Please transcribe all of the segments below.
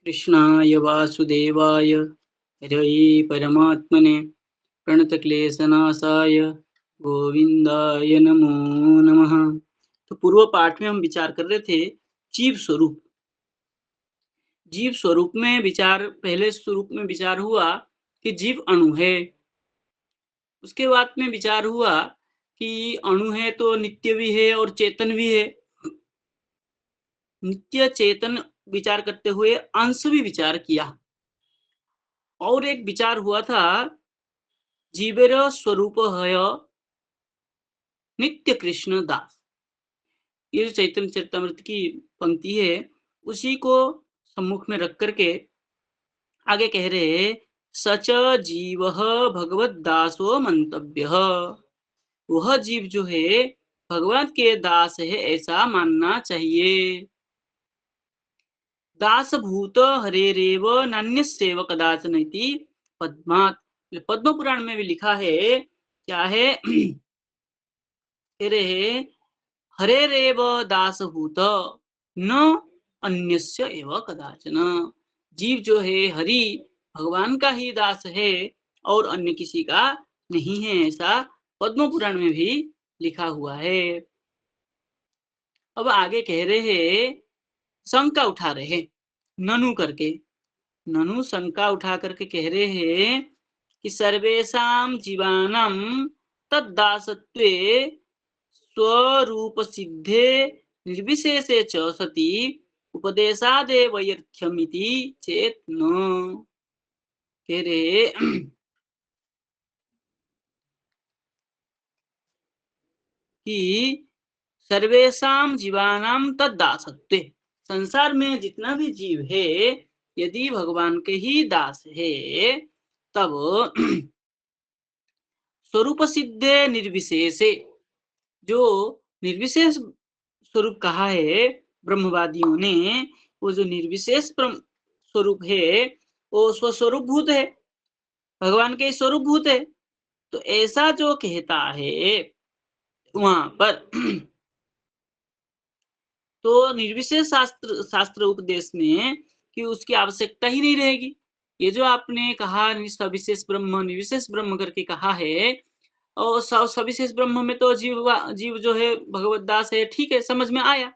कृष्णाय वासुदेवाय हरये परमात्मने प्रणतक्लेशनाशाय गोविंदाय नमो नमः। तो पूर्व पाठ में हम विचार कर रहे थे जीव स्वरूप। जीव स्वरूप में विचार, पहले स्वरूप में विचार हुआ कि जीव अणु है। उसके बाद में विचार हुआ कि अणु है तो नित्य भी है और चेतन भी है। नित्य चेतन विचार करते हुए अंश भी विचार किया। और एक विचार हुआ था जीवेर स्वरूप है नित्य कृष्ण दास। ये जो चैतन्य चरितमृत की पंक्ति है उसी को सम्मुख में रख करके आगे कह रहे सच जीव भगवत दासो मंतव्य। वह जीव जो है भगवान के दास है ऐसा मानना चाहिए। दास भूत हरेरेव नान्यस्यैव कदाचन इति पद्मात्। पद्म पुराण में भी लिखा है, क्या है कह रहे हरेरेव दासभूत न अन्यस्य एव कदाचन। जीव जो है हरि भगवान का ही दास है और अन्य किसी का नहीं है, ऐसा पद्म पुराण में भी लिखा हुआ है। अब आगे कह रहे हैं, शंका उठा रहे हैं ननु करके। ननु शंका उठा करके कह रहे हैं कि सर्वेषां जीवानां तद्दासत्वे स्वरूप सिद्धे निर्विशेषे च सति उपदेशादेव यर्थ्यमिति चेत न। कह रहे कि सर्वेषां जीवानां तद्दासत्वे, संसार में जितना भी जीव है यदि भगवान के ही दास है तब स्वरूप सिद्धे निर्विशेषे, जो निर्विशेष स्वरूप कहा है ब्रह्मवादियों ने, वो जो निर्विशेष स्वरूप है वो स्वस्वरूप भूत है, भगवान के स्वरूप भूत है। तो ऐसा जो कहता है वहां पर तो निर्विशेष शास्त्र उपदेश में कि उसकी आवश्यकता ही नहीं रहेगी। ये जो आपने कहा सविशेष ब्रह्म निर्विशेष ब्रह्म करके कहा है, और सविशेष ब्रह्म में तो जीव जो है भगवत दास है, ठीक है, समझ में आया।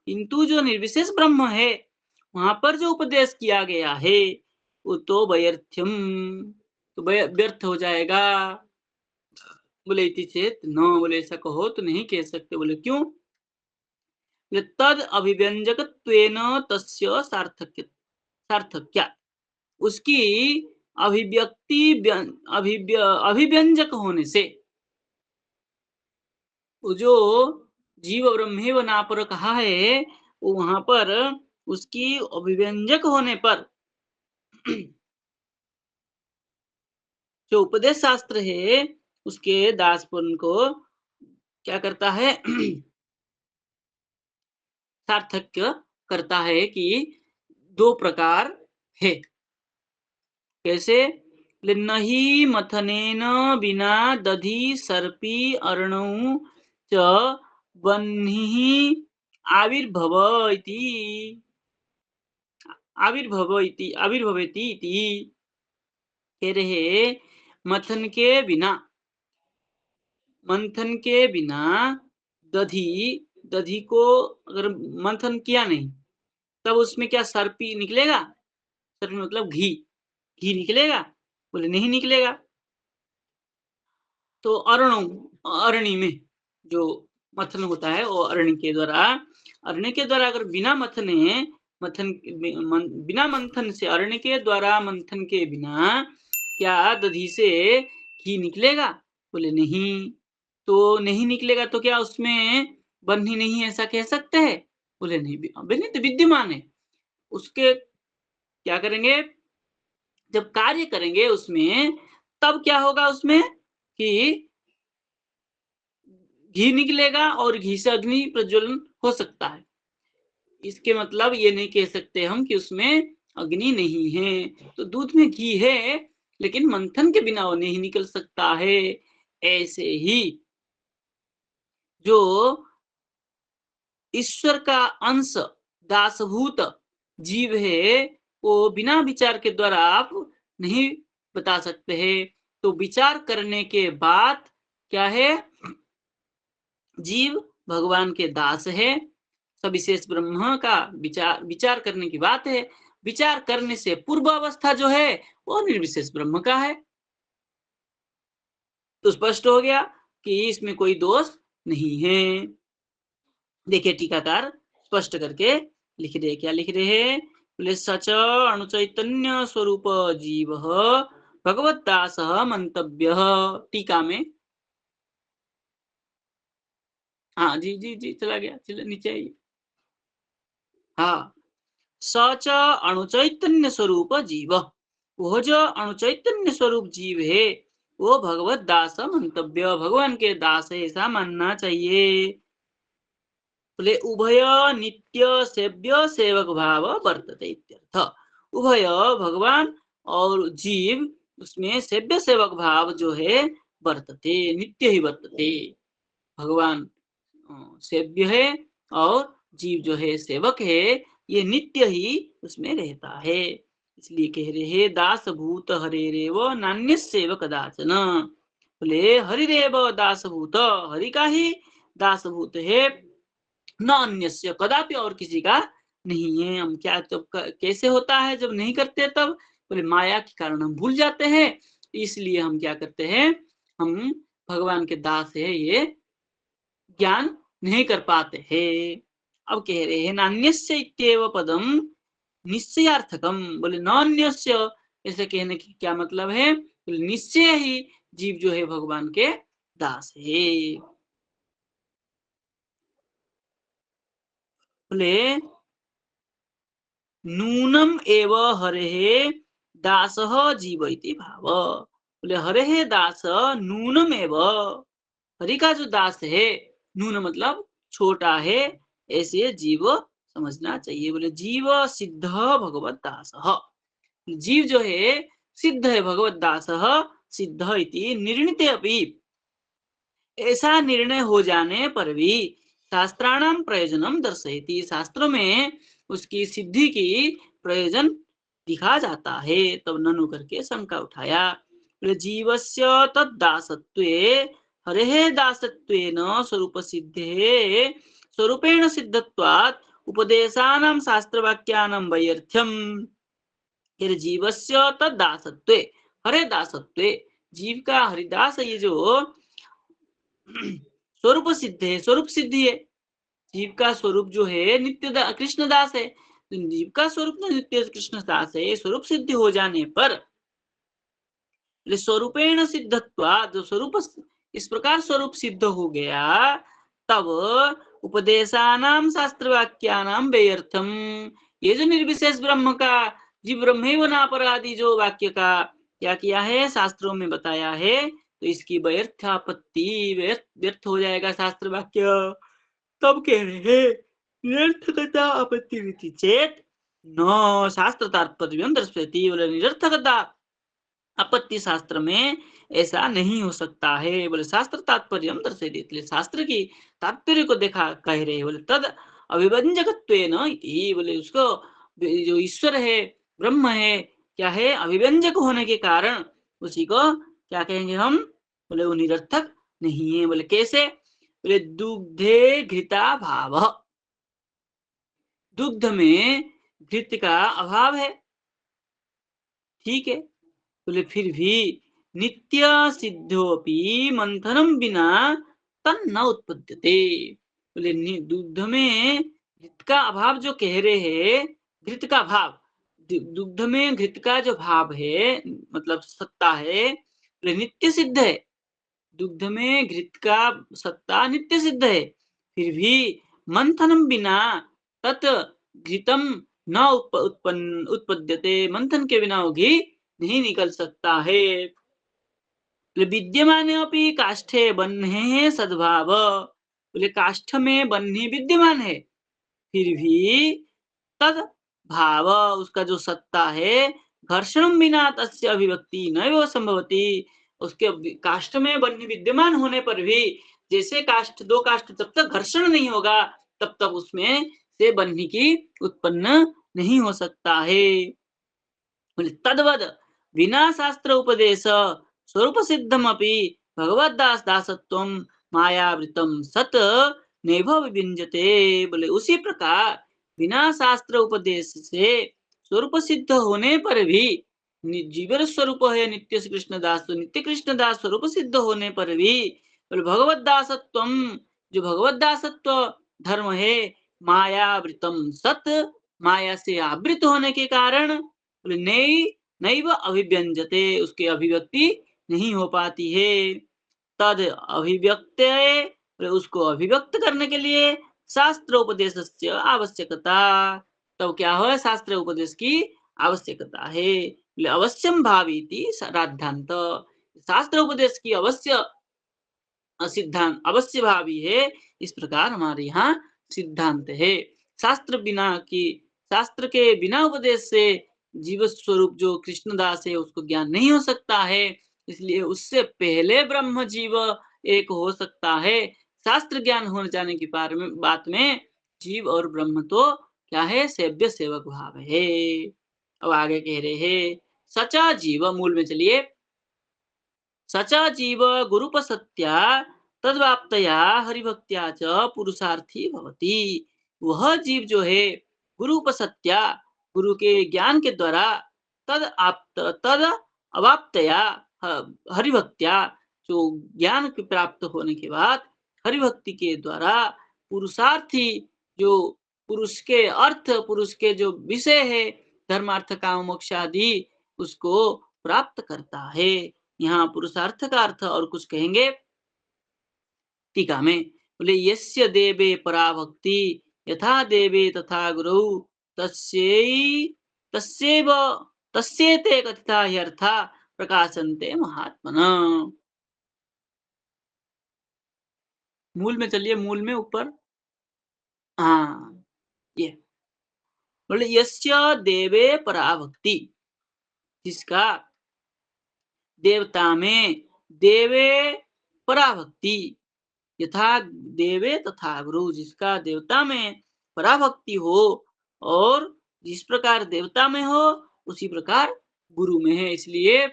किंतु जो निर्विशेष ब्रह्म है वहां पर जो उपदेश किया गया है वो तो व्यर्थ्यम, तो व्यर्थ हो जाएगा। बोले इति चेत न, बोले ऐसा कहो तो नहीं कह सकते। बोले क्यों? तद अभिव्यंजकत्वेन तस्य सार्थक्या, उसकी अभिव्यक्ति अभिव्यंजक होने से, जो जीव ब्रह्मेव नापर कहा है वो वहां पर उसकी अभिव्यंजक होने पर जो उपदेश शास्त्र है उसके दासपन को क्या करता है सार्थक्य करता है कि दो प्रकार है। कैसे? नहीं मथनेन बिना दधि सर्पी अर्णौ च बह्निः आविर्भव इति आविर्भवेति इति। कह रहे मथन के बिना, मंथन के बिना दधि, दधि को अगर मंथन किया नहीं तब उसमें क्या सर्पी निकलेगा? सर्पी मतलब घी, घी निकलेगा? बोले नहीं निकलेगा। तो अरणी में जो मथन होता है वो अरणी के द्वारा, अरणी के द्वारा अगर बिना मथने बिना मंथन से, अरण्य के द्वारा मंथन के बिना क्या दधी से घी निकलेगा? बोले नहीं। तो नहीं निकलेगा तो क्या उसमें बन्ही नहीं, ऐसा कह सकते हैं? बोले नहीं, बन्ही तो विद्यमान है। उसके क्या करेंगे, जब कार्य करेंगे उसमें तब क्या होगा उसमें कि घी निकलेगा और घी से अग्नि प्रज्वलन हो सकता है। इसके मतलब ये नहीं कह सकते हम कि उसमें अग्नि नहीं है। तो दूध में घी है लेकिन मंथन के बिना वो नहीं निकल सकता है। ऐसे ही जो ईश्वर का अंश दासभूत जीव है वो बिना विचार के द्वारा आप नहीं बता सकते हैं। तो विचार करने के बाद क्या है? जीव भगवान के दास है। सविशेष ब्रह्म का विचार विचार करने की बात है। विचार करने से पूर्व अवस्था जो है वो निर्विशेष ब्रह्म का है। तो स्पष्ट हो गया कि इसमें कोई दोष नहीं है। देखिए टीकाकार स्पष्ट करके लिख रहे, क्या लिख रहे हैं? बोले सच अणुचैतन्य स्वरूप जीव भगवत दास मंतव्य। टीका में हाँ जी जी जी चला गया, चला नीचे आइए। हाँ, सच अणुचैतन्य स्वरूप जीव, वो जो अणुचैतन्य स्वरूप जीव है वो भगवत दास मंतव्य, भगवान के दास है ऐसा मानना चाहिए। बोले उभय नित्य सेव्य सेवक भाव वर्तते इत्यर्थ। उभय भगवान और जीव उसमें सेव्य सेवक भाव जो है वर्तते, नित्य ही वर्तते। भगवान सेव्य है और जीव जो है सेवक है, ये नित्य ही उसमें रहता है। इसलिए कह रहे हैं दास भूत हरेरेव नान्यस्यैव कदाचन। बोले हरिरेव दास भूत, हरि का ही दास भूत है, न अन्यस्य, कदापि और किसी का नहीं है। हम क्या जब कैसे होता है जब नहीं करते तब? बोले माया के कारण हम भूल जाते हैं, इसलिए हम क्या करते हैं, हम भगवान के दास है ये ज्ञान नहीं कर पाते हैं। अब कह रहे हैं नान्यस्य इत्येव पदम निश्चयार्थकम। बोले नान्यस्य ऐसे कहने की क्या मतलब है? बोले निश्चय ही जीव जो है भगवान के दास है। बोले नूनम एव हरेः दासः जीव इति भाव। बोले हरेः दास नूनम एव, हरि का जो दास है, नून मतलब छोटा है, ऐसे जीव समझना चाहिए। बोले जीव सिद्ध भगवत दास, जीव जो है सिद्ध है भगवत दास, सिद्ध इति निर्णीते अपि, ऐसा निर्णय हो जाने पर भी शास्त्राणाम प्रयोजनम दर्शयति, शास्त्रों में उसकी सिद्धि की प्रयोजन दिखा जाता है। तब ननु करके शंका उठाया। जीवस्य तद्दासत्वे हरेः दासत्वेन स्वरूप सिद्धे स्वरूपेण सिद्धत्वात् उपदेशानां शास्त्रवाक्यानां वैयर्थ्यम। फिर जीवस्य तद्दासत्वे, हरे दासत्वे, जीव का हरिदास ये जो स्वरूप सिद्ध है, स्वरूप सिद्धि है। जीव का स्वरूप जो है नित्य कृष्ण दास है, तो जीव का स्वरूप तो नित्य कृष्ण दास है। स्वरूप सिद्धि हो जाने पर स्वरूपेण सिद्धत्वा, जो स्वरूप इस प्रकार स्वरूप सिद्ध हो गया, तब उपदेशानाम शास्त्र वाक्यानाम व्यर्थम, ये जो निर्विशेष ब्रह्म का जीव ब्रह्मेव नापराधि जो वाक्य का क्या किया है, शास्त्रों में बताया है, तो इसकी व्यर्थापत्ति, व्यर्थ हो जाएगा शास्त्र वाक्य। तब कह रहे हैं निरर्थकता आपत्ति रीति चेत न शास्त्र तात्पर्य दर्शयति। बोले निरर्थकता आपत्ति शास्त्र में ऐसा नहीं हो सकता है। बोले शास्त्र तात्पर्य दर्शयति, इसलिए शास्त्र की तात्पर्य को देखा कह रहे। बोले तद अभिव्यंजकत्वेन इति, बोले उसको जो ईश्वर है ब्रह्म है क्या है, अभिव्यंजक होने के कारण उसी को क्या कहेंगे हम? बोले वो निरर्थक नहीं है। बोले कैसे? बोले दुग्धे घृता भाव, दुग्ध में घृत का अभाव है, ठीक है। बोले फिर भी नित्य सिद्धोपि मंथनम बिना तन्न उत्पद्यते। बोले दुग्ध में घृत का अभाव जो कह रहे हैं, घृत का भाव, दुग्ध में घृत का जो भाव है मतलब सत्ता है, बोले नित्य सिद्ध है। दुग्ध में घृत का सत्ता नित्य सिद्ध है, फिर भी मंथनम बिना तत् घृतम न उत्पन्न उत्पद्यते, मंथन के बिना वो घी नहीं निकल सकता है। विद्यमाने अपि काष्ठे बन्हे सद्भाव, बोले काष्ठ में बन्ही विद्यमान है, फिर भी तद भाव उसका जो सत्ता है, घर्षण बिना तस्य अभिव्यक्ति नैव संभवती, उसके काष्ठ में बन्ही विद्यमान होने पर भी, जैसे काष्ठ दो काष्ठ जब तक घर्षण नहीं होगा तब तक उसमें से बन्ही की उत्पन्न नहीं हो सकता है। बोले तद्वद बिना शास्त्र उपदेश स्वरूप सिद्धमपि भगवद्दास दासत्वम मायावृतम सत नैव विभिंजते। बोले उसी प्रकार बिना शास्त्र उपदेश से स्वरूप सिद्ध होने पर भी जीवन स्वरूप है नित्य श्री कृष्ण दास, तो नित्य कृष्ण दास स्वरूप सिद्ध होने पर भी बोले भगवत दासत्वम, जो भगवत दासत्व धर्म है, मायावृतम सत, माया से आवृत होने के कारण बोले नई नैव अभिव्यंजते, उसकी अभिव्यक्ति नहीं हो पाती है। तद अभिव्यक्त, उसको अभिव्यक्त करने के लिए शास्त्र उपदेश आवश्यकता, तब क्या हो, शास्त्र उपदेश की आवश्यकता है। अवश्यम भावी राधांत, शास्त्र उपदेश की अवश्य सिद्धांत अवश्य भावी है, इस प्रकार हमारे यहाँ सिद्धांत है। शास्त्र बिना की, शास्त्र के बिना उपदेश से जीव स्वरूप जो कृष्णदास है उसको ज्ञान नहीं हो सकता है, इसलिए उससे पहले ब्रह्म जीव एक हो सकता है। शास्त्र ज्ञान हो जाने की बात में जीव और ब्रह्म तो क्या है, सेव्य सेवक भाव है। अब आगे कह रहे हैं सचा जीव, मूल में चलिए, सचा जीव गुरुपसत्या तद्वाप्तया हरिभक्त्या च पुरुषार्थी भवति। वह जीव जो है गुरुपसत्या, गुरु के ज्ञान के द्वारा, तद अवाप्तया हरिभक्त्या, जो ज्ञान के प्राप्त होने के बाद हरिभक्ति के द्वारा पुरुषार्थी, जो पुरुष के अर्थ, पुरुष के जो विषय है धर्मार्थ काम मोक्ष आदि, उसको प्राप्त करता है। यहाँ पुरुषार्थ का अर्थ और कुछ कहेंगे टीका में, बोले यस्य देवे पराभक्ति यथा देवे तथा गुरु तस्यै तस्यैव तस्येते कथिता ह्यर्था प्रकाशन्ते महात्मना। मूल में चलिए, मूल में ऊपर, हाँ ये बोले यस्य देवे पराभक्ति, जिसका देवता में देवे पराभक्ति, यथा देवे तथा गुरु, जिसका देवता में पराभक्ति हो और जिस प्रकार देवता में हो उसी प्रकार गुरु में है। इसलिए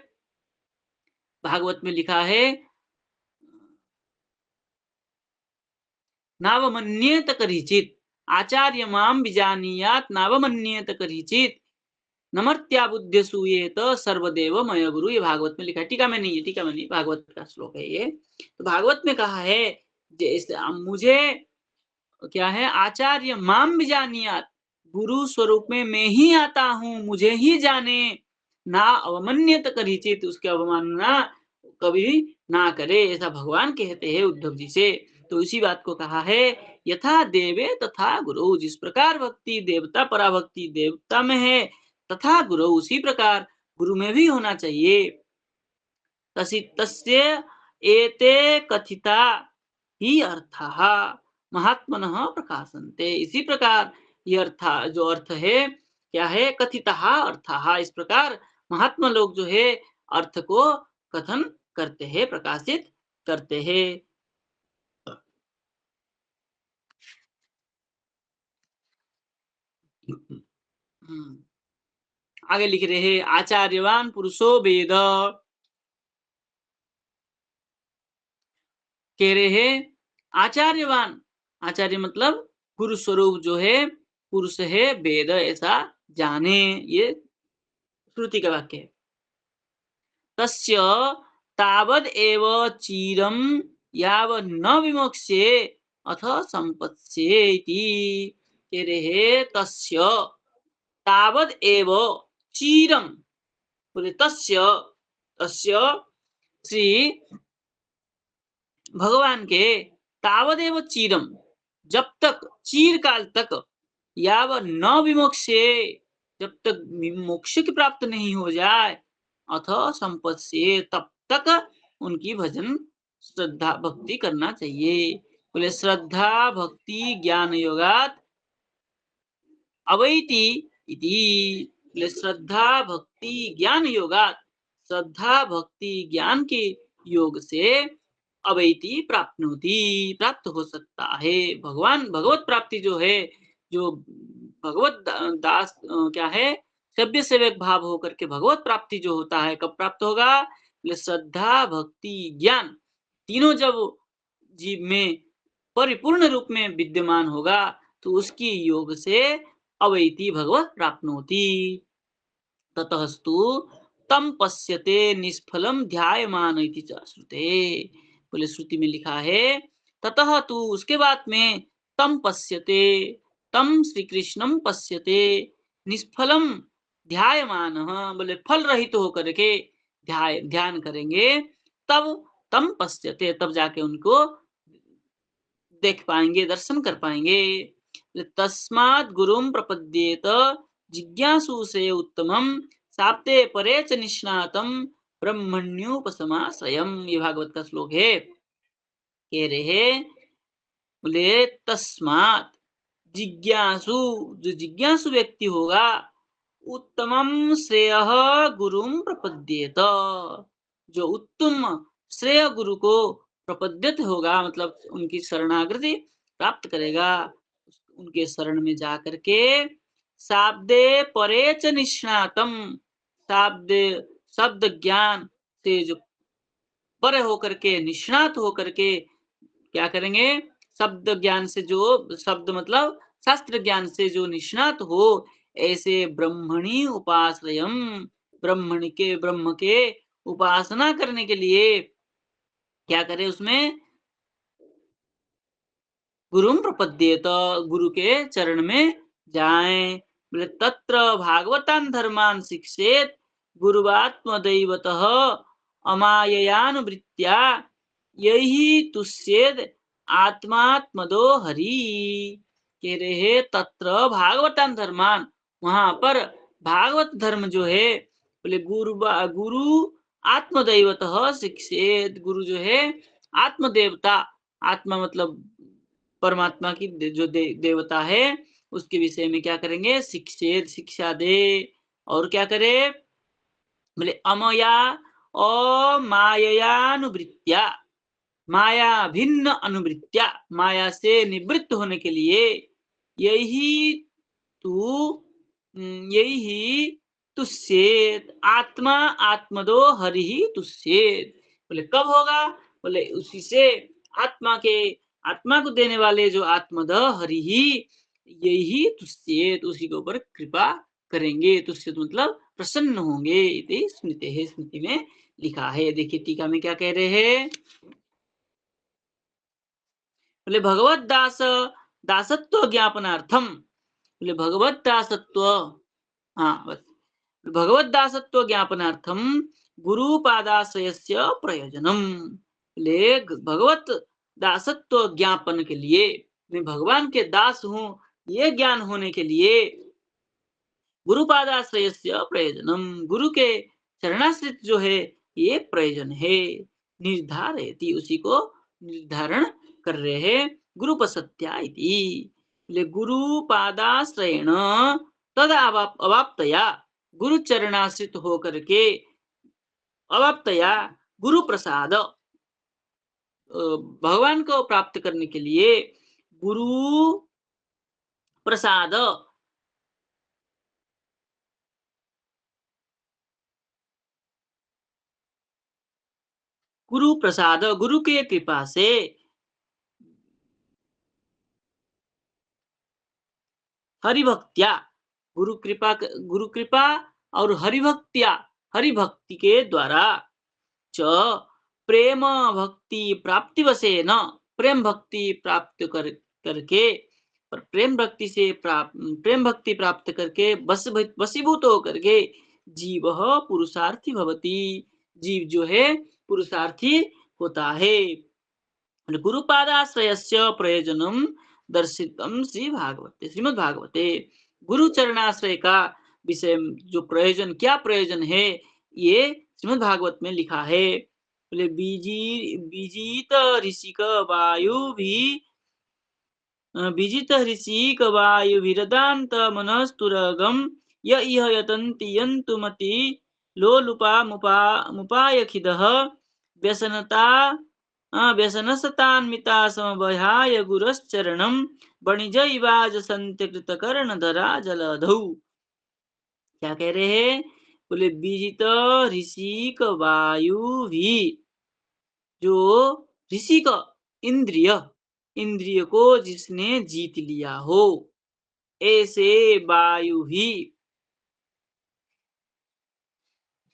भागवत में लिखा है नावमन्येत करीचित आचार्य माम विजानीयात नावमन्येत करीचित नमर्त्या बुद्ध सूयेत सर्वदेव मय गुरु, ये भागवत में लिखा है, टीका में नहीं है, टीका में नहीं, भागवत का श्लोक है ये। तो भागवत में कहा है मुझे क्या है, आचार्य माम भी जानियात, गुरु स्वरूप में मैं ही आता हूँ, मुझे ही जाने, ना अवमान्यत करीचित, उसके अवमानना कभी ना करे, ऐसा भगवान कहते हैं उद्धव जी से। तो इसी बात को कहा है यथा देवे तथा गुरु, जिस प्रकार भक्ति देवता पराभक्ति देवता में है, तथा गुरु उसी प्रकार गुरु में भी होना चाहिए। तस्य एते कथिता ही अर्थः महात्मनः प्रकाशन्ते, इसी प्रकार ये अर्थ, जो अर्थ है क्या है, कथितः अर्थः, इस प्रकार महात्मा लोग जो है अर्थ को कथन करते हैं, प्रकाशित करते हैं। आगे लिख रहे हैं आचार्यवान पुरुषो वेद, कह रहे हैं आचार्यवान, आचार्य मतलब गुरु स्वरूप जो है पुरुष है, वेद ऐसा जाने, ये श्रुति का वाक्य है। तस्य तावद एव चीरम याव न विमोक्ष्ये अथ संपत्स्येति, कह रहे तस्य तावद एव चीरम, बोले तस्य, तस्य श्री भगवान के तावदेव चीरम, जब तक चीर काल तक, याव न विमोक्ष्ये, जब तक मोक्ष की प्राप्त नहीं हो जाए, अथ संपत्स्ये, तब तक उनकी भजन श्रद्धा भक्ति करना चाहिए। बोले श्रद्धा भक्ति ज्ञान योगात अवैति इति, बोले श्रद्धा भक्ति ज्ञान योगात, श्रद्धा भक्ति ज्ञान के योग से अवैति प्राप्नोति, प्राप्त हो सकता है। भगवान भगवत प्राप्ति जो है, जो भगवत दास क्या है, कर्तव्य सेवक भाव होकर के भगवत प्राप्ति जो होता है कब प्राप्त होगा? बोले श्रद्धा, भक्ति, ज्ञान तीनों जब जीव में परिपूर्ण रूप में विद्यमान होगा तो उसकी योग से अवैति भगवत प्राप्नोति। ततस्तु तम पश्यते निष्फलम ध्यायमान इति च श्रुते। बोले श्रुति में लिखा है ततः तू उसके बाद में तम पश्यते, तम श्री कृष्णम पश्यते निष्फलम ध्यायमान, बोले फल रहित तो होकर के ध्यान करेंगे तब तम पश्यते, तब जाके उनको देख पाएंगे, दर्शन कर पाएंगे। तस्मात् गुरुम प्रपद्येत जिज्ञासु से उत्तमम साप्ते परे च निष्णातम ब्रह्मण्योपसमाश्रयम्। ये भागवत का श्लोक है। कह रहे बोले तस्मात् जिज्ञासु, जो जिज्ञासु व्यक्ति होगा उत्तमम श्रेय गुरुम प्रपद्येत, जो उत्तम श्रेय गुरु को प्रपद्यत होगा मतलब उनकी शरणागति प्राप्त करेगा, उनके शरण में जा करके शाब्दे परे च निष्णातम, शाब्द शब्द ज्ञान से जो परे होकर के निष्णात होकर के क्या करेंगे? शब्द ज्ञान से, जो शब्द मतलब शास्त्र ज्ञान से जो निष्णात हो, ऐसे ब्रह्मणि उपाश्रयम, ब्रह्म के उपासना करने के लिए क्या करे? उसमें गुरुम प्रपद्येत, गुरु के चरण में जाएं। बोले तत्र भागवतान धर्मान शिक्षेत गुरुवात्मदैवतः अमाययानुवृत्त्या यही तुष्येद आत्मात्मदो हरि। कह रहे तत्र भागवतान धर्मान, वहां पर भागवत धर्म जो है, बोले गुरु आत्मदैवतः शिक्षेत, गुरु जो है आत्मदेवता, आत्मा मतलब परमात्मा की जो देवता है उसके विषय में क्या करेंगे? शिक्षा दे। और क्या करे? बोले अमया अमाययानुवृत्त्या, माया भिन्न अनुवृत्त्या, माया से निवृत्त होने के लिए यही तू यही तुष्येत आत्मा आत्मदो हरि ही तुष्येत। बोले कब होगा? बोले उसी से आत्मा के, आत्मा को देने वाले जो आत्मद हरि ही, यही तुष्येत, उसी के ऊपर कृपा करेंगे। तुष्येत मतलब प्रसन्न होंगे। इति स्मृते है, स्मृति में लिखा है। देखिए टीका में क्या कह रहे हैं? बोले भगवत दासत्व ज्ञापनार्थम, बोले भगवत दासत्व, हाँ बस, भगवत दासत्व ज्ञापनार्थम गुरुपादाश्रयस्य प्रयोजनम। ले भगवत दासत्व ज्ञापन के लिए, मैं भगवान के दास हूं ये ज्ञान होने के लिए गुरुपादाश्रयस्य प्रयोजनम, गुरु के चरणाश्रित जो है ये प्रयोजन है। निर्धारयति, उसी को निर्धारण कर रहे हैं। गुरुपसत्या इति, ले गुरुपादाश्रयेण तद अवाप्तया, गुरु चरणाश्रित होकर के अवाप्तया गुरु प्रसाद, भगवान को प्राप्त करने के लिए गुरु प्रसाद, गुरु प्रसाद, गुरु के कृपा से हरिभक्त्या, गुरु कृपा और हरिभक्त्या, हरिभक्ति के द्वारा च प्रेम भक्ति प्राप्ति वसे न, प्रेम भक्ति प्राप्त करके, पर प्रेम भक्ति प्राप्त करके वशीभूत होकर के जीव पुरुषार्थी भवति, जीव जो है पुरुषार्थी होता है। गुरुपादाश्रयस्य प्रयोजनम दर्शितम श्रीमद् भागवते, गुरु चरणाश्रय का विषय जो प्रयोजन, क्या प्रयोजन है, ये श्रीमद् भागवत में लिखा है। बोले बीजित ऋषिक वायु भी, बीजित ऋषिक वायु विरदांत मनस्तुरगम यह यतन्ति यन्तुमति लोलुपा मुपायखिदः व्यसनता व्यसनसतान्विता समभयाय गुरश्चरणं वणिजैवाज सन्त्यकृतकर्णधरा जलधौ। क्या कह रहे हैं? बोले विजित ऋषिक वायु भी, जो ऋषि का इंद्रिय इंद्रिय को जिसने जीत लिया हो, ऐसे वायु ही,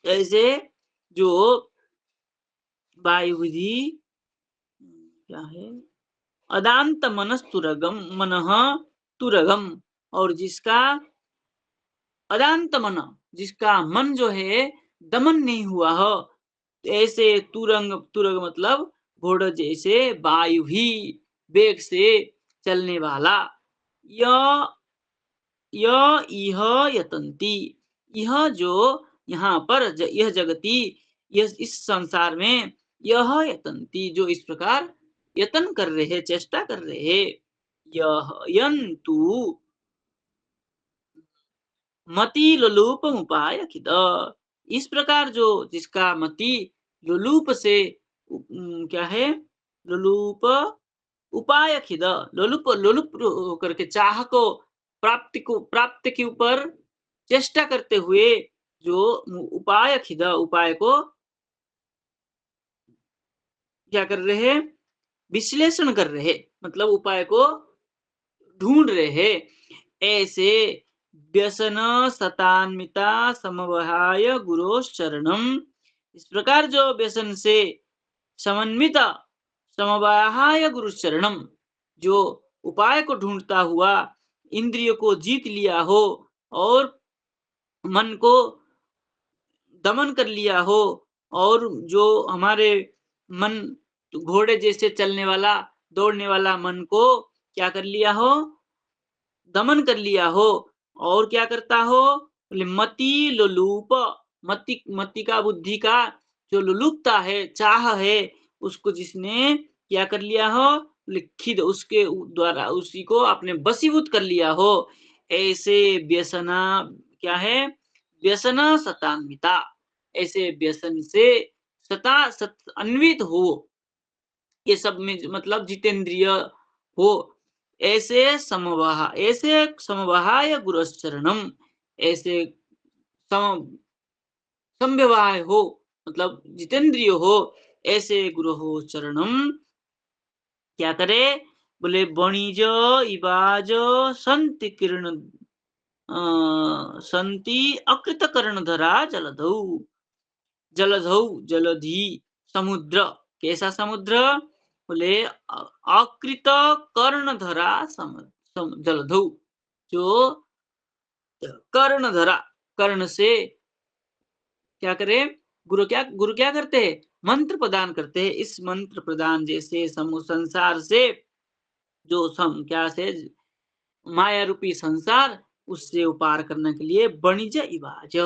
ऐसे जो वायु विधि क्या है, अदांत मनस्तुरगम मनः तुरगम, और जिसका अदांत मन, जिसका मन जो है दमन नहीं हुआ हो, ऐसे तुरंग, तुरग मतलब घोड़ा जैसे, वायु ही वेग से चलने वाला, यह यह यतंती, यह जो यहाँ पर यह जगती, यह इस संसार में, यह यतंती जो इस प्रकार यतन कर रहे हैं, चेष्टा कर रहे हैं, यह यंतु मति लोलुपमुपाय खिद, इस प्रकार जो जिसका मति लोलुप से क्या है, लोलुप उपाय खिद, लोलुप लोलुप करके चाह को, प्राप्ति के ऊपर चेष्टा करते हुए, जो उपाय खिद, उपाय को क्या कर रहे हैं, विश्लेषण कर रहे हैं, मतलब उपाय को ढूंढ रहे हैं, ऐसे व्यसन सतान्विता समवहाय गुरोश्चरणम, इस प्रकार जो व्यसन से समन्वित समवाहाय गुरुचरणम, जो उपाय को ढूंढता हुआ इंद्रिय को जीत लिया हो, और मन को दमन कर लिया हो, और जो हमारे मन घोड़े जैसे चलने वाला, दौड़ने वाला मन को क्या कर लिया हो, दमन कर लिया हो, और क्या करता हो, बोले मति लोलूप, मति मति का, बुद्धि का जो लुलुपता है, चाह है, उसको जिसने क्या कर लिया हो, लिखित उसके द्वारा उसी को आपने बसीभूत कर लिया हो, ऐसे व्यसना क्या है, व्यसना सतान्विता, ऐसे व्यसन से अन्वित हो, ये सब में मतलब जितेंद्रिय हो, ऐसे समवाहा, ऐसे समवाहाय गुरुश्चरणम, ऐसे सम संव्यवाय हो, मतलब जितेंद्रिय हो, ऐसे गुरु हो चरणम, क्या करे, बोले वणिज इवाज संति किरण संति अकृत कर्णधरा जलधौ, जलधौ जलधि समुद्र, कैसा समुद्र, बोले अकृत कर्णधरा जलधौ, जो कर्णधरा, कर्ण से क्या करे, गुरु क्या करते हैं, मंत्र प्रदान करते हैं, इस मंत्र प्रदान जैसे समूह संसार से, जो सम क्या से माया रूपी संसार, उससे पार करने के लिए बणिज इवाज,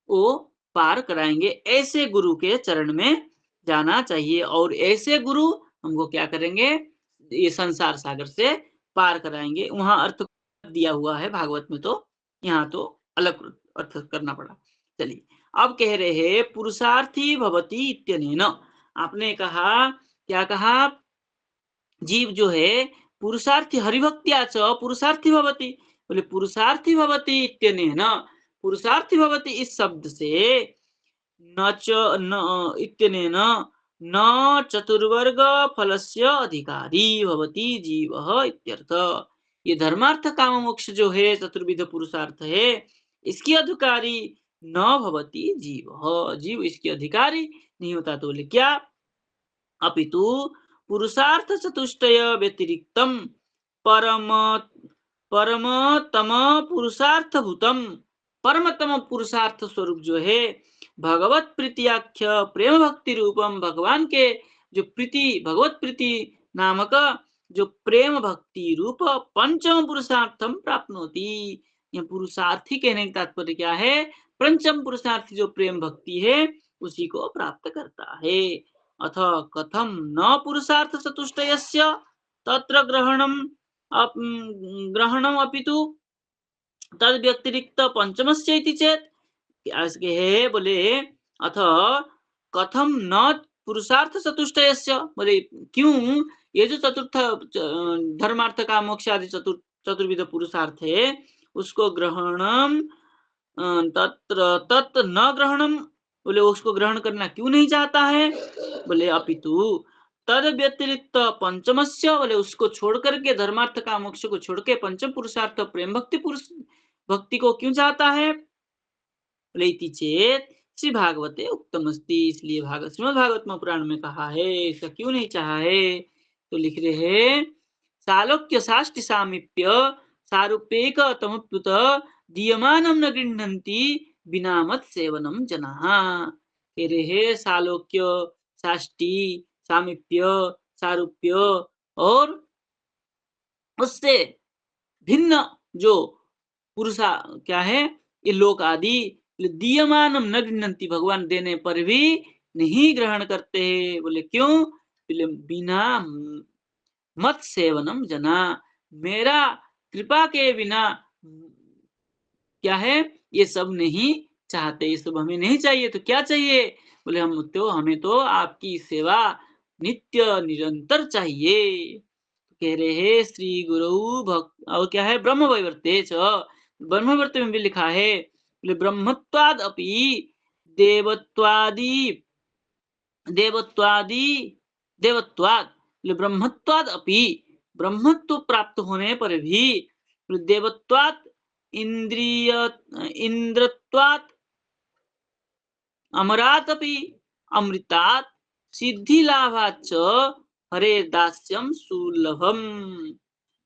वो पार कराएंगे, ऐसे गुरु के चरण में जाना चाहिए, और ऐसे गुरु हमको क्या करेंगे, ये संसार सागर से पार कराएंगे। वहां अर्थ दिया हुआ है भागवत में, तो यहाँ तो अलग अर्थ करना पड़ा। चलिए, अब कह रहे हैं पुरुषार्थी भवती इत्यनेन, आपने कहा, क्या कहा, जीव जो है पुरुषार्थी, हरिभक्त्या च पुरुषार्थी भवती, बोले पुरुषार्थी भवती इत्यनेन, पुरुषार्थी भवती इस शब्द से न च न इत्यनेन न चतुर्वर्ग फलस्य अधिकारी भवती जीवः इत्यर्थ, ये धर्मार्थ काम मोक्ष जो है चतुर्विध पुरुषार्थ है, इसकी अधिकारी न भवती जीव, जीव इसके अधिकारी नहीं होता, तो बोले क्या, अपितु पुरुषार्थ चतुष्टय व्यतिरिक्तम परम परमतम पुरुषार्थ भूतम, परमतम पुरुषार्थ स्वरूप जो है भगवत प्रीतियाख्य प्रेम भक्ति रूपम, भगवान के जो प्रीति, भगवत प्रीति नामक जो प्रेम भक्ति रूप पंचम पुरुषार्थम प्राप्नोति, यह पुरुषार्थी कहने का तात्पर्य क्या है, पंचम पुरुषार्थी जो प्रेम भक्ति है उसी को प्राप्त करता है। अथ कथम न पुरुषार्थ चतुष्टयस्य तत्र ग्रहणम अपितु तद व्यतिरिक्त पंचमस्य इति चेत, के है, बोले अथ कथम न पुरुषार्थ चतुष्टयस्य, बोले क्यों, ये जो चतुर्थ धर्मार्थ का मोक्ष आदि चतुर्विध पुरुषार्थ है, उसको ग्रहणम तत्र तत् न ग्रहणम, बोले उसको ग्रहण करना क्यों नहीं चाहता है? बोले अपितु तद व्यतिरिक्त पंचमस्य, बोले उसको छोड़ करके, धर्मार्थ का मोक्ष को छोड़ के पंचम पुरुषार्थ प्रेम भक्ति पुरुष भक्ति को क्यों चाहता है? बोले इति चेत श्री भागवते उक्तमस्ति, इसलिए श्रीमद् भागवत में पुराण में कहा है, ऐसा क्यों नहीं चाहा है? तो लिख रहे हैं सालोक्य साष्टि सामीप्य सारूपेक तमप्युत दीयमानम न गृह्णन्ति बिना मत सेवनम जनाः। कह रहे हैं सालोक्य, साष्टि, सामीप्य, सारूप्य और उससे भिन्न जो पुरुषा क्या है, ये लोक आदि दीयमानम न गृह्णन्ति, भगवान देने पर भी नहीं ग्रहण करते हैं। बोले क्यों? बोले बिना मत सेवनम जना, मेरा कृपा के बिना क्या है, ये सब नहीं चाहते, ये सब हमें नहीं चाहिए। तो क्या चाहिए? बोले हमें तो आपकी सेवा नित्य निरंतर चाहिए। कह रहे हैं श्री गुरु भक्त, और क्या है, ब्रह्म वैवर्ते च, ब्रह्म वैवर्त में भी लिखा है, बोले ब्रह्मत्वाद अपि देवत्वादि देवत्वादि देवत्वाद, बोले ब्रह्मत्वाद अपि, ब्रह्मत्व प्राप्त होने पर भी, देवत्वात इंद्रिय इंद्रत्वात अमरात अपि अमृतात सिद्धि लाभाच हरे दास्यम सुलभम।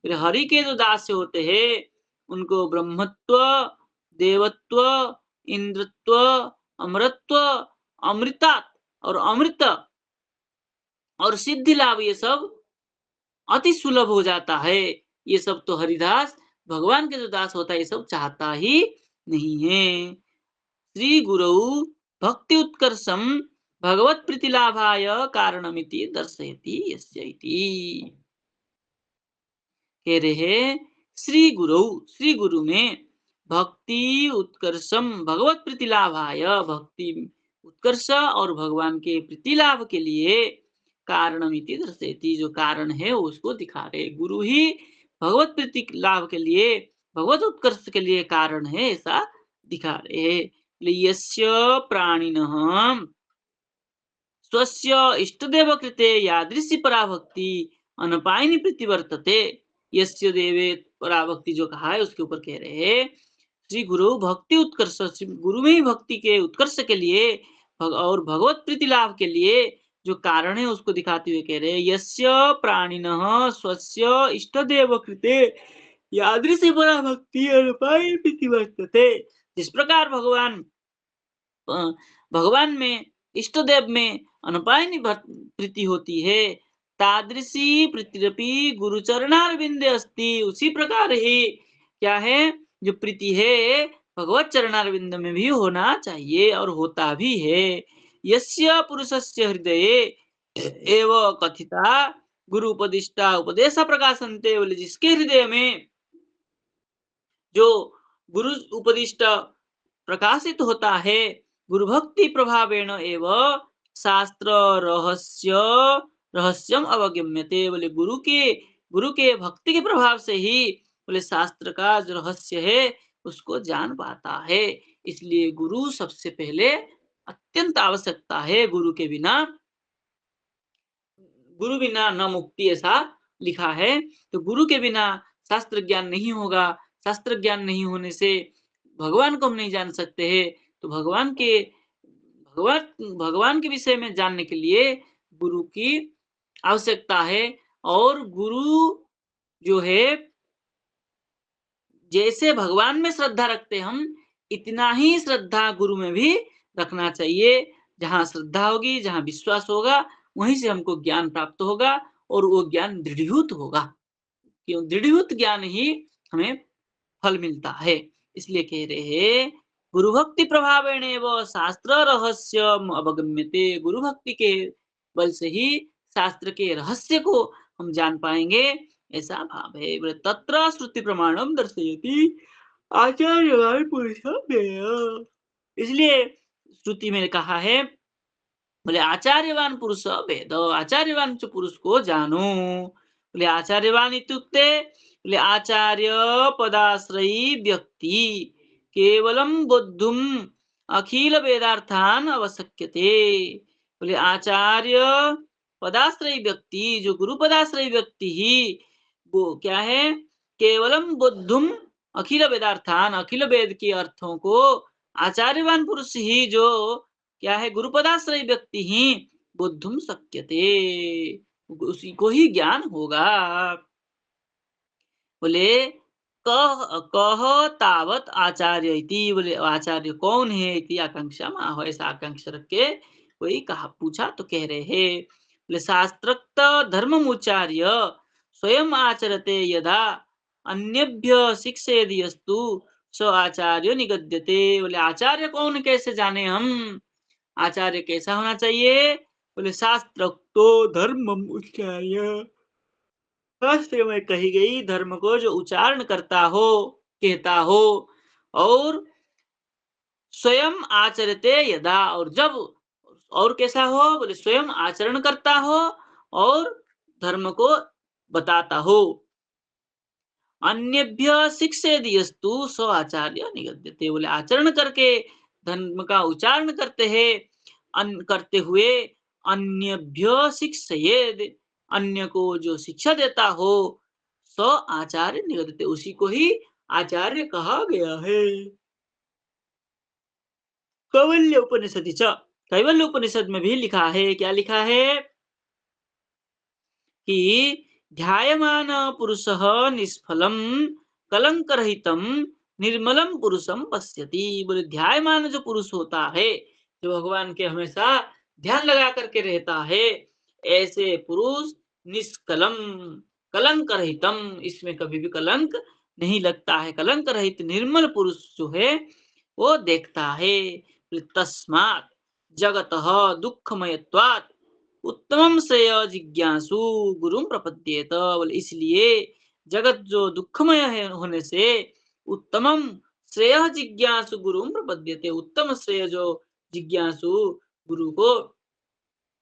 हरि के जो दास्य होते हैं उनको ब्रह्मत्व, देवत्व, इंद्रत्व, अमरत्व, अमृतात और अमृत और सिद्धि लाभ, ये सब अति सुलभ हो जाता है। ये सब तो हरिदास, भगवान के जो दास होता है, ये सब चाहता ही नहीं है। श्री गुरु भक्ति उत्कर्षम भगवत प्रीति लाभाय कारणमिति दर्शयति यस्य इति। कह रहे हैं श्री गुरु में भक्ति उत्कर्षम भगवत प्रीति लाभाय, भक्ति उत्कर्ष और भगवान के प्रीति लाभ के लिए कारणमिति दर्शयति, जो कारण है उसको दिखा रहे। गुरु ही भगवत प्रीति लाभ के लिए, भगवत उत्कर्ष के लिए कारण है, ऐसा दिखा रहे। यस्य प्राणिनः स्वस्य इष्टदेव कृते यादृशी पराभक्ति अनपायिनी प्रीति वर्तते, यस्य देवे पराभक्ति जो कहा है उसके ऊपर कह रहे हैं श्री गुरु भक्ति उत्कर्ष, गुरु में ही भक्ति के उत्कर्ष के लिए और भगवत प्रीति लाभ के लिए जो कारण है उसको दिखाते हुए कह रहे हैं यस्य प्राणिनः स्वस्य इष्टदेव कृते यादृशी पराभक्ति अनपायिनी प्रीति वर्तते। जिस प्रकार भगवान में, इष्ट देव में अनपायनी प्रीति होती है, तादृशी प्रीतिरपि गुरुचरणारविंदे अस्ति, उसी प्रकार ही क्या है, जो प्रीति है भगवत चरणारविंद में भी होना चाहिए और होता भी है। यस्य पुरुषस्य हृदये एव कथिता गुरु उपदिष्टा उपदेश प्रकाशन्ते, बोले जिसके हृदय में जो गुरु उपदिष्ट प्रकाशित होता है, गुरु भक्ति प्रभावेण एव शास्त्र रहस्यम अवगम्यते, बोले गुरु के भक्ति के प्रभाव से ही बोले शास्त्र का जो रहस्य है उसको जान पाता है। इसलिए गुरु सबसे पहले अत्यंत आवश्यकता है। गुरु बिना न मुक्ति, ऐसा लिखा है। तो गुरु के बिना शास्त्र ज्ञान नहीं होगा, शास्त्र ज्ञान नहीं होने से भगवान को हम नहीं जान सकते हैं। तो भगवान के विषय में जानने के लिए गुरु की आवश्यकता है। और गुरु जो है, जैसे भगवान में श्रद्धा रखते हम, इतना ही श्रद्धा गुरु में भी रखना चाहिए। जहाँ श्रद्धा होगी, जहाँ विश्वास होगा, वहीं से हमको ज्ञान प्राप्त होगा और वो ज्ञान दृढ़ीभूत होगा। क्यों? दृढ़ीभूत ज्ञान ही हमें फल मिलता है। इसलिए कह रहे हैं गुरु भक्ति प्रभावेण एव शास्त्र रहस्यम अवगम्यते, गुरु भक्ति के बल से ही शास्त्र के रहस्य को हम जान पाएंगे, ऐसा भाव है। बोले तत्र श्रुति प्रमाणम दर्शयति आचार्यवान पुरुषः, इसलिए श्रुति में कहा है, बोले आचार्यवान पुरुष वेद, आचार्यवान पुरुष को जानो। बोले आचार्यवान इत्युक्ते बोले आचार्य पदाश्रयी व्यक्ति केवलम बुद्धुम अखिल वेदार्थान आवश्यकते। बोले आचार्य पदाश्रयी व्यक्ति, जो गुरु पदाश्रयी व्यक्ति ही वो क्या है, केवलम बुद्धुम अखिल वेदार्थान, अखिल वेद के अर्थों को आचार्यवान पुरुष ही जो क्या है, गुरु पदाश्रयी व्यक्ति ही बुद्धुम शक्यते, उसी को ही ज्ञान होगा। बोले कह कह तावत आचार्य इति, बोले आचार्य कौन है इति आकांक्षा में हो, ऐसा आकांक्षा रख के कोई कहा, पूछा तो कह रहे हैं। बोले शास्त्रोक्त धर्ममुच्चार्य स्वयं आचरते यदा अन्यभ्य शिक्षेद यस्तु स आचार्य निगद्यते। बोले आचार्य कौन, कैसे जाने हम, आचार्य कैसा होना चाहिए। बोले शास्त्रोक्तो धर्मम उच्चार्य, शास्त्र में कही गई धर्म को जो उच्चारण करता हो, कहता हो, और स्वयं आचरते यदा, और जब, और कैसा हो, बोले स्वयं आचरण करता हो और धर्म को बताता हो। अन्यभ्य शिक्षेद यस्तु स आचार्य निगद्यते, बोले आचरण करके धर्म का उच्चारण करते हैं, करते हुए अन्यभ्य शिक्षयेद, अन्य को जो शिक्षा देता हो, स आचार्य निगद्यते, उसी को ही आचार्य कहा गया है। कैवल्य उपनिषद, कैवल्य उपनिषद में भी लिखा है, क्या लिखा है कि ध्यायमान पुरुषः निष्फलम कलंक रहितम निर्मलम पुरुषम पश्यति। बोले ध्यायमान जो पुरुष होता है, जो भगवान के हमेशा ध्यान लगा करके रहता है, ऐसे पुरुष निष्कलम कलंक रहितम, इसमें कभी भी कलंक नहीं लगता है, कलंक रहित निर्मल पुरुष जो है वो देखता है। तस्मात् जगतः दुःखमयत्वात् उत्तमम श्रेय जिज्ञासु गुरुम प्रपद्येत। बोले इसलिए जगत जो दुखमय है होने से उत्तमम श्रेय जिज्ञासु गुरुम प्रपद्यते, उत्तम श्रेय जो जिज्ञासु गुरु को,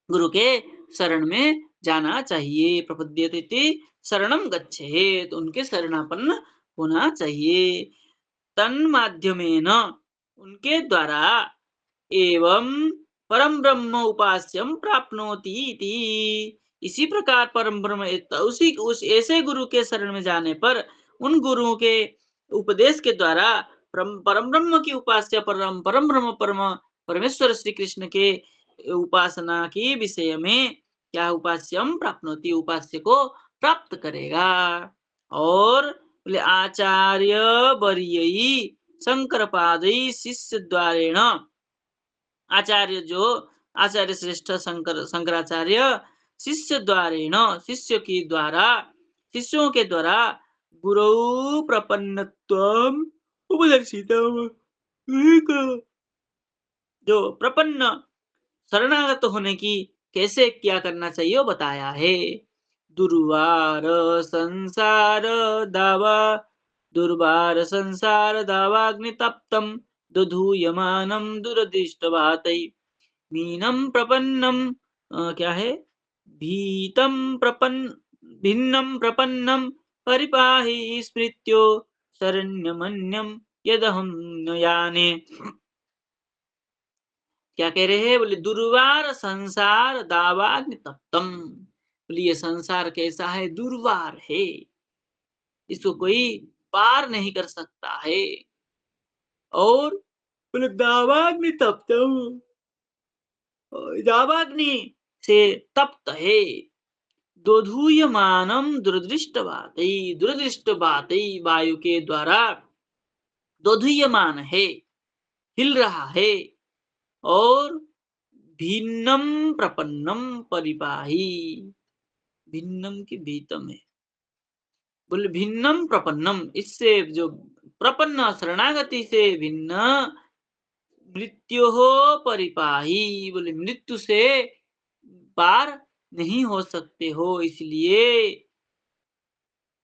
गुरु के शरण में जाना चाहिए। प्रपद्यते इति शरणम गच्छेत, उनके शरणापन्न होना चाहिए। तन्माध्यमेन, उनके द्वारा, एवं परम ब्रह्म उपास्यम प्राप्नोति इति, इसी प्रकार परम ब्रह्म, उसी उस ऐसे गुरु के शरण में जाने पर उन गुरुओं के उपदेश के द्वारा परम ब्रह्म की उपास्य, परम परम ब्रह्म परम परमेश्वर श्री कृष्ण के उपासना की विषय में क्या, उपास्यम प्राप्नोति, उपास्य को प्राप्त करेगा। और बोले आचार्य वर्यई शंकर पादई शिष्य द्वारेण, आचार्य जो आचार्य श्रेष्ठ शंकराचार्य शिष्य द्वारेण, शिष्य की द्वारा, शिष्यों के द्वारा गुरु प्रपन्नत्वम उपदर्शितम, जो प्रपन्न शरणागत होने की कैसे क्या करना चाहिए वो बताया है। दुर्वार संसार दावा, दुर्वार संसार दावाग्नि तप्तम दधूयमानम दुरदृष्टवातै मीनम प्रपन्नम, क्या है, भीतम प्रपन्न भिन्नम प्रपन्नम परिपाहि स्मृत्यो शरण्यमन्यम यदहम न याने। क्या कह रहे हैं, बोले दुर्वार संसार दावाग्नि तप्तम, बोले ये संसार कैसा है, दुर्वार है, इसको कोई पार नहीं कर सकता है। और बोले दावाग्नि तप्तम, दावाग्नि से तप्त है। दोधूयमानम दुरदृष्ट बातै, दुरदृष्ट बातै, वायु के द्वारा दोधूयमान है, हिल रहा है। और भिन्नम प्रपन्नम परिपाही, भिन्नम की भीतम है, बोले भिन्नम प्रपन्नम, इससे जो प्रपन्न शरणागति से भिन्न, मृत्यु हो परिपाही, बोले मृत्यु से पार नहीं हो सकते हो, इसलिए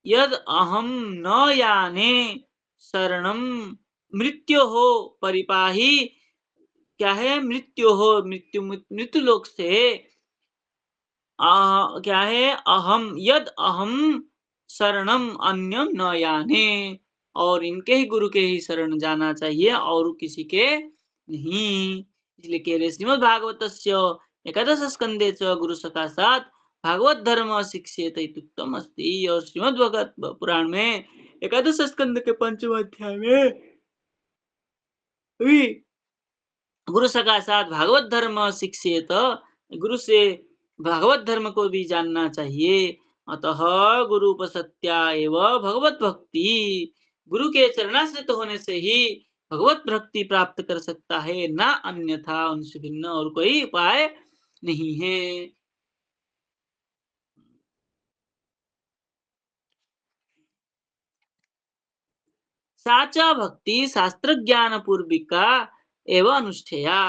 यद अहम न याने शरणम मृत्यु हो परिपाही, क्या है, मृत्यु हो, मृत्यु लोक से क्या है, अहम यद अहम शरणम अन्यम न याने, और इनके ही गुरु के ही शरण जाना चाहिए और किसी के नहीं। इसलिए कह रहे श्रीमद् भागवतस्य एकादश स्कंदे च गुरु सकाशात् भागवत धर्म शिक्षेत इत्युक्तम अस्ति। और श्रीमद् भगवत पुराण में एकादश स्कंद के पंचम अध्याय में भी गुरु सकाशात् भागवत धर्म शिक्षेत, गुरु से भागवत धर्म को भी जानना चाहिए। अतः गुरु उपसत्या एव भगवत भक्ति, गुरु के चरणाश्रित होने से ही भगवत भक्ति प्राप्त कर सकता है, ना अन्यथा उनसे भिन्न और कोई उपाय नहीं है। साचा भक्ति शास्त्र ज्ञान पूर्विका एवं अनुष्ठेया।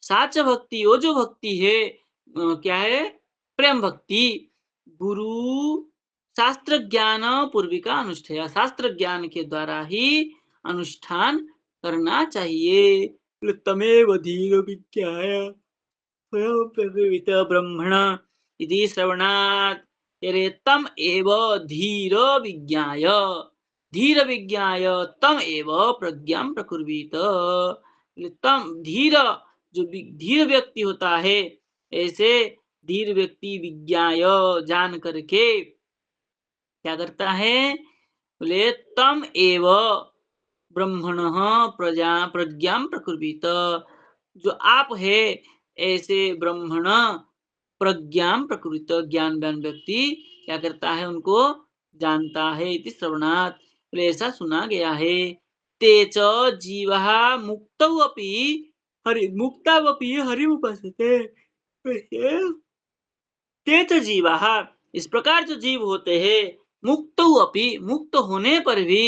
साचा भक्ति वो जो भक्ति है, क्या है, प्रेम भक्ति, गुरु शास्त्र ज्ञान पूर्विका अनुष्ठेया, शास्त्र ज्ञान के द्वारा ही अनुष्ठान करना चाहिए। तमेव धीर विज्ञाय ब्रह्मण इति श्रवणात्, तेरे तम एव धीर विज्ञाय, धीर विज्ञाय तम एव प्रज्ञा प्रकुर्वीत। तम धीर, जो धीर व्यक्ति होता है, ऐसे धीर व्यक्ति विज्ञाय जान करके क्या करता है, बोले तम एव ब्रह्मण प्रजा प्रज्ञा प्रकुर्वीत, जो आप है ऐसे ब्रह्मण प्रज्ञा प्रकृत ज्ञानवान व्यक्ति क्या करता है, उनको जानता है। इति श्रवणात्, ऐसा सुना गया है। ते च जीवः मुक्तौ अपि हरि मुक्तावपि हरिमुपासते, ते च जीवः, इस प्रकार जो जीव होते हैं, मुक्तौ अपि, मुक्त होने पर भी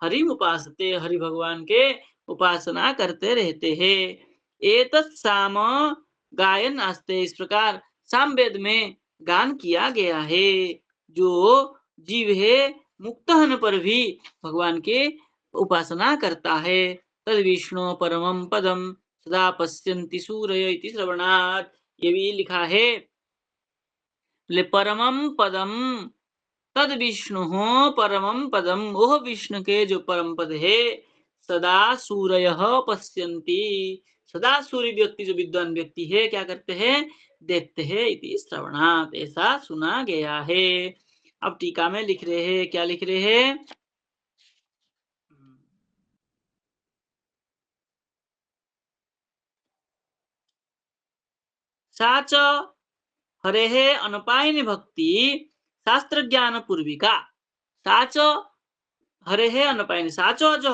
हरिम उपासते, हरि भगवान के उपासना करते रहते हैं। एतत् साम गायन आस्ते, इस प्रकार सामवेद में गान किया गया है। जो जीव है मुक्त होने पर भी भगवान के उपासना करता है। तद विष्णु परमं पदम सदा पश्यन्ति सूरय इति श्रवणात्, ये भी लिखा है। ले परमं पदम तद विष्णु परमं पदम, वह विष्णु के जो परम पद है, सदा सूरय पश्यन्ति, सदा सूर्य व्यक्ति जो विद्वान व्यक्ति है क्या करते हैं, देखते हैं। इति श्रवणात्, ऐसा सुना गया है। अब टीका में लिख रहे हैं, क्या लिख रहे हैं, साच हरेः अनपायिनी भक्ति शास्त्र ज्ञान पूर्विका, साच हरेः अनपायिनी, साचो जो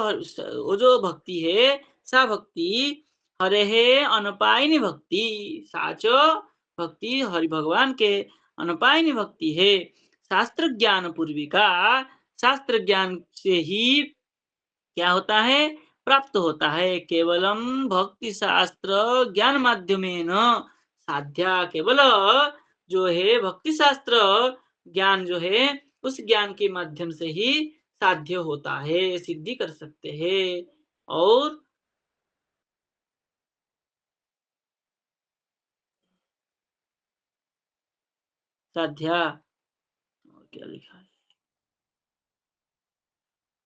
वो जो भक्ति है, सा भक्ति हरेः अनपायिनी भक्ति, साचो भक्ति हरि भगवान के अनपायिनी भक्ति है। शास्त्र ज्ञान पूर्विका, शास्त्र ज्ञान से ही क्या होता है, प्राप्त होता है। केवलम भक्ति शास्त्र ज्ञान माध्यमेन साध्या, केवल जो है भक्ति शास्त्र ज्ञान जो है, उस ज्ञान के माध्यम से ही साध्य होता है, सिद्धि कर सकते हैं। और साध्या, और क्या लिखा है,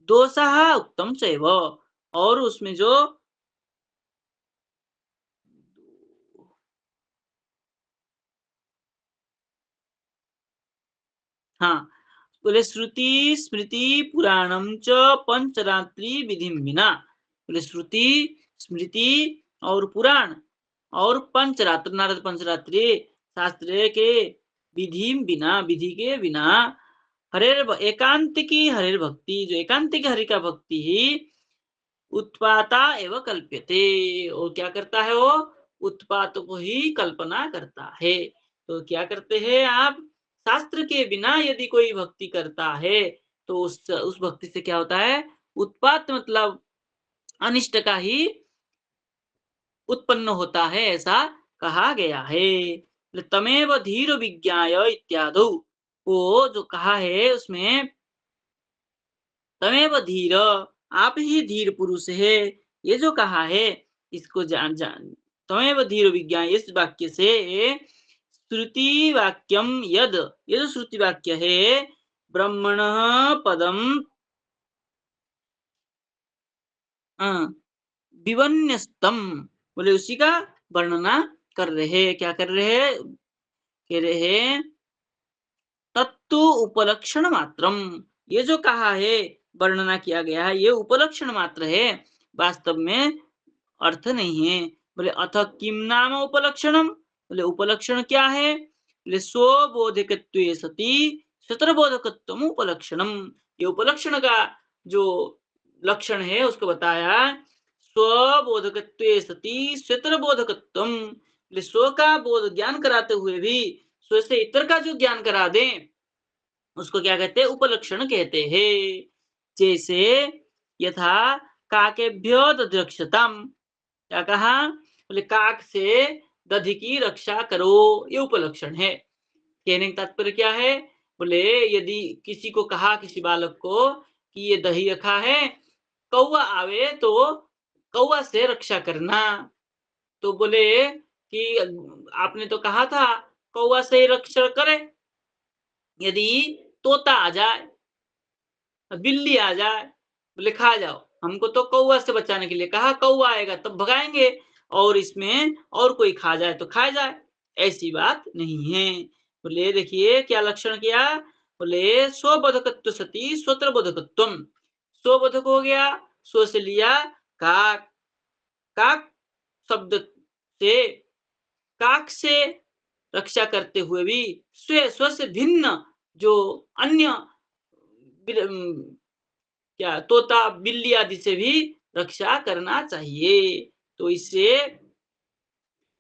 दोषः उत्तम चैव, और उसमें जो हाँ, बोले श्रुति स्मृति पुराणम च पंचरात्रि विधि बिना, बोले श्रुति स्मृति और पुराण और पंचरात्र, नारद पंचरात्रि शास्त्र के विधि बिना, विधि के बिना, हरेर एकांतिकी हरेर भक्ति, जो एकांतिक हरि का भक्ति ही उत्पाता एवं कल्प्यते, और क्या करता है वो, उत्पात को ही कल्पना करता है। तो क्या करते हैं आप, शास्त्र के बिना यदि कोई भक्ति करता है तो उस भक्ति से क्या होता है, उत्पात मतलब अनिष्ट का ही उत्पन्न होता है, ऐसा कहा गया है। तमेव धीर विज्ञाय इत्यादि, वो जो कहा है उसमें तमेव धीर, आप ही धीर पुरुष है, ये जो कहा है इसको जान जान तमेव धीर विज्ञान, इस वाक्य से श्रुति वाक्यम यद, ये जो श्रुति वाक्य है, ब्रह्मणः पदम विवन्यस्तम, बोले उसी का वर्णना कर रहे हैं। क्या कर रहे हैं? कह रहे हैं तत्तु उपलक्षण मात्रम, ये जो कहा है, वर्णना किया गया है, ये उपलक्षण मात्र है, वास्तव में अर्थ नहीं है। बोले अथ किम नाम उपलक्षणम, बोले उपलक्षण क्या है? बोले स्वबोधकत्वे सति स्वतर्बोधकत्वम उपलक्षणम, ये उपलक्षण का जो लक्षण है उसको बताया। स्वबोधकत्वे सति स्वतर्बोधकत्वम, बोले स्व का बोध ज्ञान कराते हुए भी स्व से इतर का जो ज्ञान करा दें, उसको क्या कहते हैं? उपलक्षण कहते हैं। जैसे यथा काकेभ्यो दध्यक्षताम, क्या कहा? बोले काक से दधि की रक्षा करो, ये उपलक्षण है। कहने का तात्पर्य क्या है? बोले यदि किसी को कहा, किसी बालक को कि ये दही रखा है, कौवा आवे तो कौवा से रक्षा करना। तो बोले कि आपने तो कहा था कौवा से ही रक्षा करे, यदि तोता आ जाए, बिल्ली आ जाए, बोले खा जाओ, हमको तो कौवा से बचाने के लिए कहा, कौवा आएगा तब भगाएंगे, और इसमें और कोई खा जाए तो खा जाए, ऐसी बात नहीं है। बोले देखिए क्या लक्षण किया? बोले स्वबोधकत्व सती स्वत्र बोधकत्वम, स्वबोधक हो गया, स्व से लिया काक, काक शब्द से, काक से रक्षा करते हुए भी स्व स्व से भिन्न जो अन्य क्या तोता बिल्ली आदि से भी रक्षा करना चाहिए। तो इससे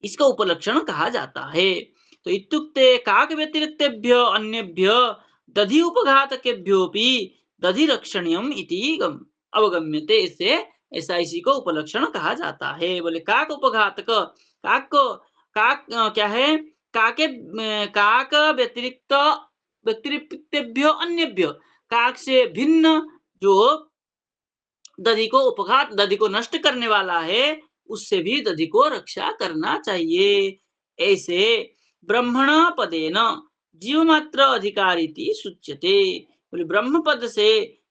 इसका उपलक्षण कहा जाता है। तो इत्युक्ते काक व्यतिरिक्तेभ्य अन्येभ्य दधि उपघातकेभ्योऽपि दधि रक्षणीयम इति अवगम्यते, इससे ऐसा इसी को उपलक्षण कहा जाता है। बोले काक उपघातक, काक को काक क्या है? काक व्यतिरिक्त व्यतिरिक्तेभ्यो अन्येभ्य, काक से भिन्न जो दधि को उपघात, दधि को नष्ट करने वाला है, उससे भी दधि को रक्षा करना चाहिए। ऐसे ब्रह्मण पदेन जीव मात्र अधिकारिति सूच्यते, बोले ब्रह्म पद से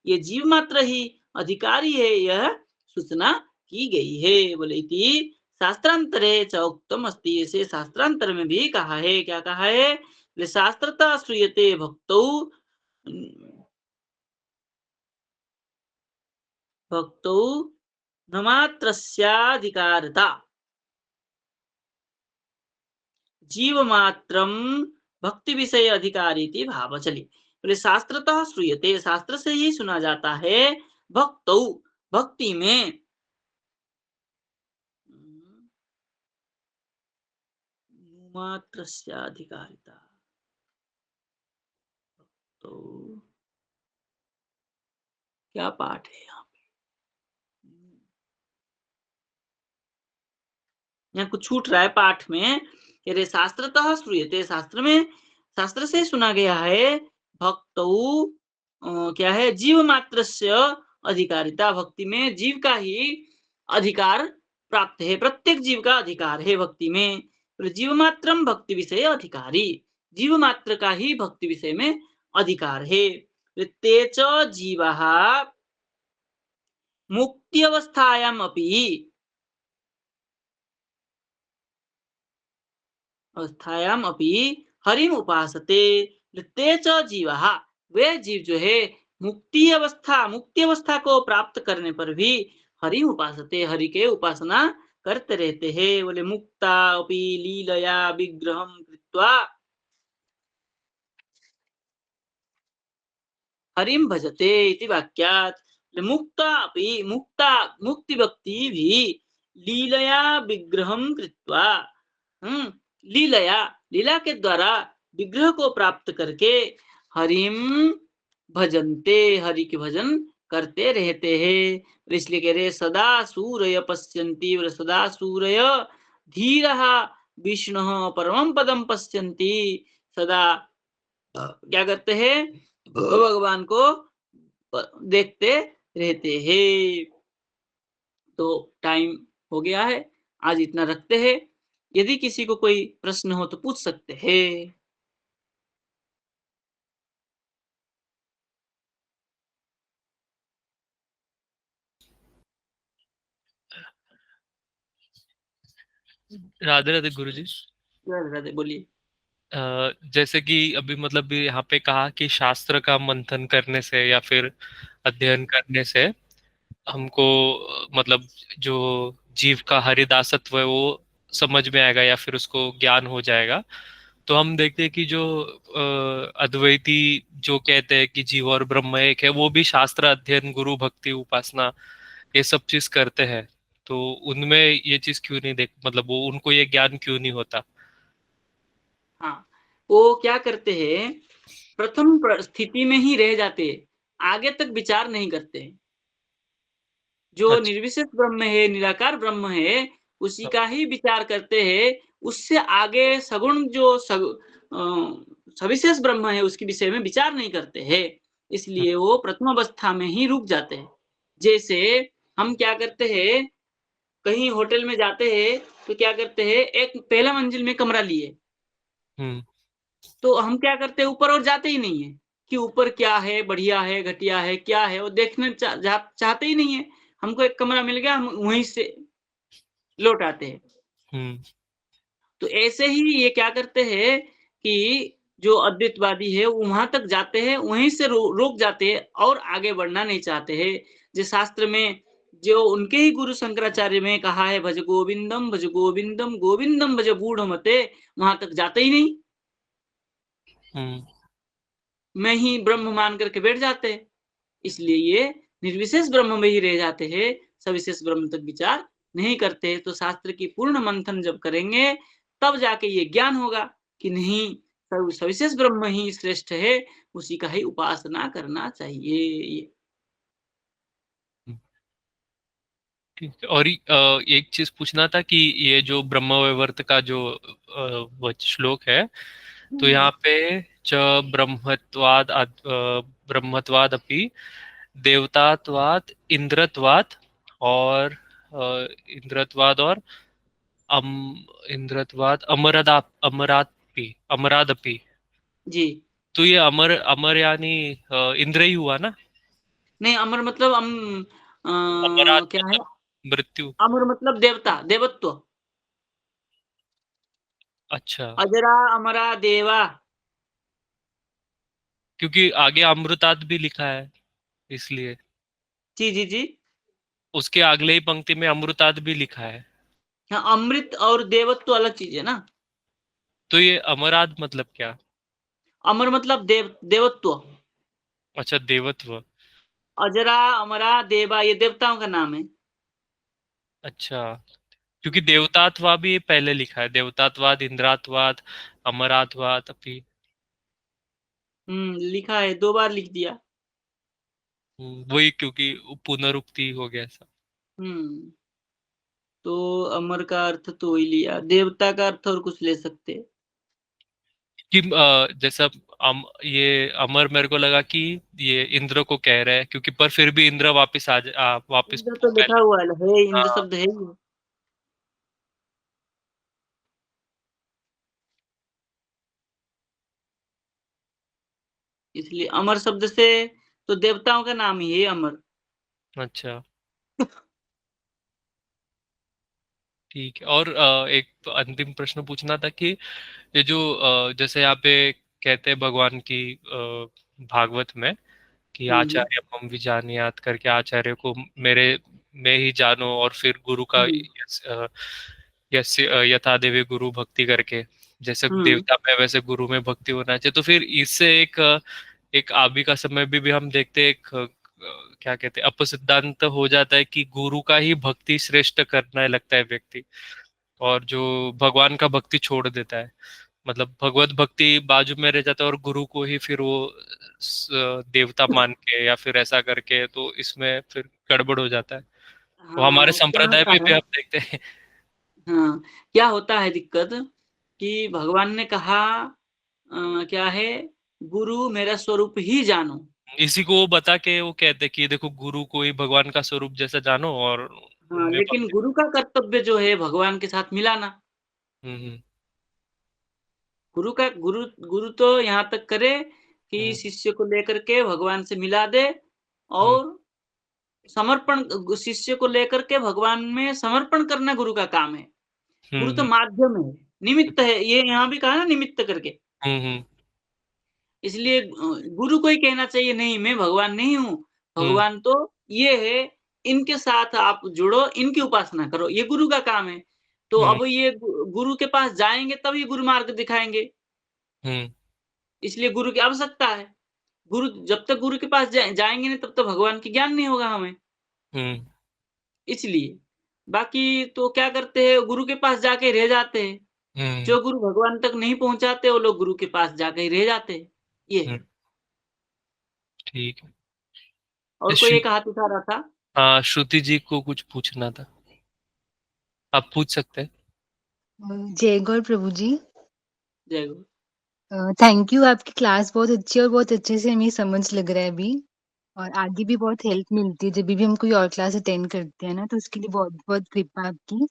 ये जीव मात्र ही अधिकारी है, यह सूचना की गई है। बोले इति शास्त्रांतरे च उक्तम अस्ति, ऐसे शास्त्रांतर में भी कहा है। क्या कहा है? बोले शास्त्रता श्रूयते भक्तौ भक्तौ न मात्रस्याधिकारता जीव मात्रम भक्ति विषय अधिकारी थी भाव। चलिए बोले शास्त्रतः श्रूयते, शास्त्र से ही सुना जाता है, भक्तौ भक्ति में, मात्रस्याधिकारिता, तो क्या पाठ है यहाँ पे? यहाँ कुछ छूट रहा है पाठ में। कह रहे शास्त्रतः श्रूयते, शास्त्र में, शास्त्र से सुना गया है, भक्तौ क्या है? जीव मात्रस्य अधिकारिता, भक्ति में जीव का ही अधिकार प्राप्त है, प्रत्येक जीव का अधिकार है भक्ति में। बोले जीव मात्रम भक्ति विषय अधिकारी, जीव मात्र का ही भक्ति विषय में अधिकार है। बोले ते च जीवः मुक्ति अवस्थायाम अपि, अवस्थायाम अपि हरिम उपासते, ते च जीवः, वे जीव जो है मुक्ति अवस्था को प्राप्त करने पर भी हरिम उपासते, हरि के उपासना करते रहते हैं। बोले मुक्ता अपि लीलया विग्रहम कृत्वा हरिम भजते इति वाक्यात्। मुक्ता अपि, मुक्ता मुक्ति व्यक्ति भी लीलया विग्रहम कृत्वा, हम्म, लीलया लीला के द्वारा विग्रह को प्राप्त करके हरिम भजनते, हरि के भजन करते रहते हैं। इसलिए कह रहे सदा सूरय पश्यन्ति, और सदा सूरय धीरः विष्णु परमं पदम पश्यन्ति, सदा क्या करते हैं? भगवान को देखते रहते हैं। तो टाइम हो गया है, आज इतना रखते हैं। यदि किसी को कोई प्रश्न हो तो पूछ सकते हैं। राधे राधे गुरुजी। राधे राधे, बोलिए। जैसे कि अभी मतलब भी यहाँ पे कहा कि शास्त्र का मंथन करने से या फिर अध्ययन करने से हमको मतलब जो जीव का हरिदासत्व है वो समझ में आएगा या फिर उसको ज्ञान हो जाएगा। तो हम देखते हैं कि जो अद्वैती जो कहते हैं कि जीव और ब्रह्म एक है, वो भी शास्त्र अध्ययन, गुरु भक्ति, उपासना ये सब चीज करते हैं। तो उनमें ये चीज क्यों नहीं देख, मतलब वो उनको ये ज्ञान क्यों नहीं होता? हाँ, वो क्या करते हैं, प्रथम स्थिति में ही रह जाते हैं, आगे तक विचार नहीं करते हैं। जो अच्छा। निर्विशेष ब्रह्म है, निराकार ब्रह्म है, उसी हाँ। का ही विचार करते हैं। उससे आगे सगुण जो सविशेष ब्रह्म है, उसके विषय में विचार नहीं करते हैं। इसलिए वो प्रथम अवस्था में ही रुक जाते हैं। जैसे हम क्या करते हैं, कहीं होटल में जाते हैं, तो क्या करते हैं, एक पहला मंजिल में कमरा लिए, हम्म। तो हम क्या करते हैं, ऊपर और जाते ही नहीं है कि ऊपर क्या है, बढ़िया है, घटिया है, क्या है, वो देखने चाहते ही नहीं है। हमको एक कमरा मिल गया, हम वहीं से लौट आते हैं। हम्म। तो ऐसे ही ये क्या करते हैं कि जो अद्वैतवादी है, वो वहां तक जाते हैं, वहीं से रोक जाते हैं और आगे बढ़ना नहीं चाहते हैं। जो शास्त्र में जो उनके ही गुरु शंकराचार्य में कहा है, भज गोविंदम, भज गोविंदम, गोविंदम भज बूढ़ मते, वहां तक जाते ही नहीं, हम्म। मैं ही ब्रह्म मान करके बैठ जाते हैं। इसलिए ये निर्विशेष ब्रह्म में ही रह जाते हैं, सविशेष ब्रह्म तक विचार नहीं करते। तो शास्त्र की पूर्ण मंथन जब करेंगे, तब जाके ये ज्ञान होगा कि नहीं, सविशेष ब्रह्म ही श्रेष्ठ है, उसी का ही उपासना करना चाहिए। ठीक है। और एक चीज पूछना था कि ये जो ब्रह्म वैवर्त का जो वो श्लोक है, तो हम्म, यहाँ पे च ब्रह्मत्वाद ब्रह्मत्वाद अपि देवतात्वाद इंद्रत्वाद और इंद्रत्वाद और अम इंद्रत्वाद अमरादपि। जी। तो ये अमर अमर यानी इंद्र ही हुआ ना? नहीं, अमर मतलब अमरात क्या है, मतलब मृत्यु। अमर मतलब देवता, देवत्व। अच्छा। अजरा अमरा देवा। क्योंकि आगे अमृतात् भी लिखा है, इसलिए जी जी जी। उसके अगले ही पंक्ति में अमृतात् भी लिखा है। हाँ, अमृत और देवत्व अलग चीज है ना। तो ये अमरात मतलब क्या? अमर मतलब देवत्व। अच्छा, देवत्व। अजरा अमरा देवा, ये देवताओं का नाम है। अच्छा, क्योंकि देवतात्वा भी पहले लिखा है, देवतात्वाद, इंद्रात्वाद, अमरात्वाद अपनी। लिखा है, 2 बार लिख दिया। वही, क्योंकि पुनरुक्ति हो गया सब। हम्म तो अमर का अर्थ तो वही लिया, देवता का अर्थ और कुछ ले सकते। कि जैसा ये अमर मेरे को लगा कि ये इंद्र को कह रहे हैं, क्योंकि पर फिर भी इंद्र वापस वापस इंद्र तो लिखा पहले। हुआ है, इंद्र हाँ। शब्द है ही। इसलिए अमर शब्द से तो देवताओं का नाम ही है अमर। अच्छा, ठीक है। और एक अंतिम प्रश्न पूछना था कि ये जो जैसे यहाँ पे कहते हैं भगवान की भागवत में कि हम्म आचार्य मम विजानीयात करके, आचार्य को मेरे में ही जानो, और फिर गुरु का हम्म यथा देवी गुरु भक्ति करके, जैसे हम्म देवता में वैसे गुरु में भक्ति होना चाहिए। तो फिर इससे एक अभी का समय भी हम देखते हैं, एक क्या कहते हैं, अपसिद्धांत हो जाता है कि गुरु का ही भक्ति श्रेष्ठ करने लगता है व्यक्ति, और जो भगवान का भक्ति छोड़ देता है, मतलब भगवत भक्ति बाजू में रह जाता है और गुरु को ही फिर वो देवता मान के या फिर ऐसा करके, तो इसमें फिर गड़बड़ हो जाता है। वो हमारे हाँ, क्या संप्रदाय होता में भी है। हम देखते हैं। हाँ, क्या होता है दिक्कत, कि भगवान ने कहा क्या है, गुरु मेरा स्वरूप ही जानो। इसी को वो बता के वो कहते हैं कि देखो, गुरु को ही भगवान का स्वरूप जैसा जानो और हाँ, उनमें लेकिन भक्ति। गुरु का कर्तव्य जो है भगवान के साथ मिलाना। हम्म। गुरु तो यहाँ तक करे कि हम्म। शिष्य को लेकर के भगवान से मिला दे, हम्म। और समर्पण, शिष्य को लेकर के भगवान में समर्पण करना गुरु का काम है। गुरु तो हम्म माध्यम है, निमित्त है, ये यहाँ भी कहा ना निमित्त करके। हम्म इसलिए गुरु को ही कहना चाहिए नहीं मैं भगवान नहीं हूँ, हम्म भगवान तो ये है, इनके साथ आप जुड़ो, इनकी उपासना करो, ये गुरु का काम है। तो हम्म अब ये गुरु के पास जाएँगे तब ये गुरु मार्ग दिखाएँगे, हम्म इसलिए गुरु की आवश्यकता है। गुरु जब तक गुरु के पास जाएँगे नहीं तब तक भगवान की ज्ञान नहीं होगा हमें, हम्म इसलिए। बाकी तो क्या करते हैं गुरु के पास जाके रह जाते हैं, हम्म जो गुरु भगवान तक नहीं पहुँचाते वो लोग गुरु के पास जाके ही रह जाते हैं, ये हम्म, है। ठीक है। और कोई एक हाथ उठा रहा था? हाँ, श्रुति जी को कुछ पूछना था, आप पूछ सकते हैं। जय गौर प्रभु जी। जय गुरु। थैंक यू, आपकी क्लास बहुत अच्छी और बहुत अच्छे से हमें समझ लग रहा है अभी, और आगे भी बहुत हेल्प मिलती है जब भी हम कोई और क्लास अटेंड करते हैं ना, तो उसके लिए बहुत बहुत कृपा आपकी।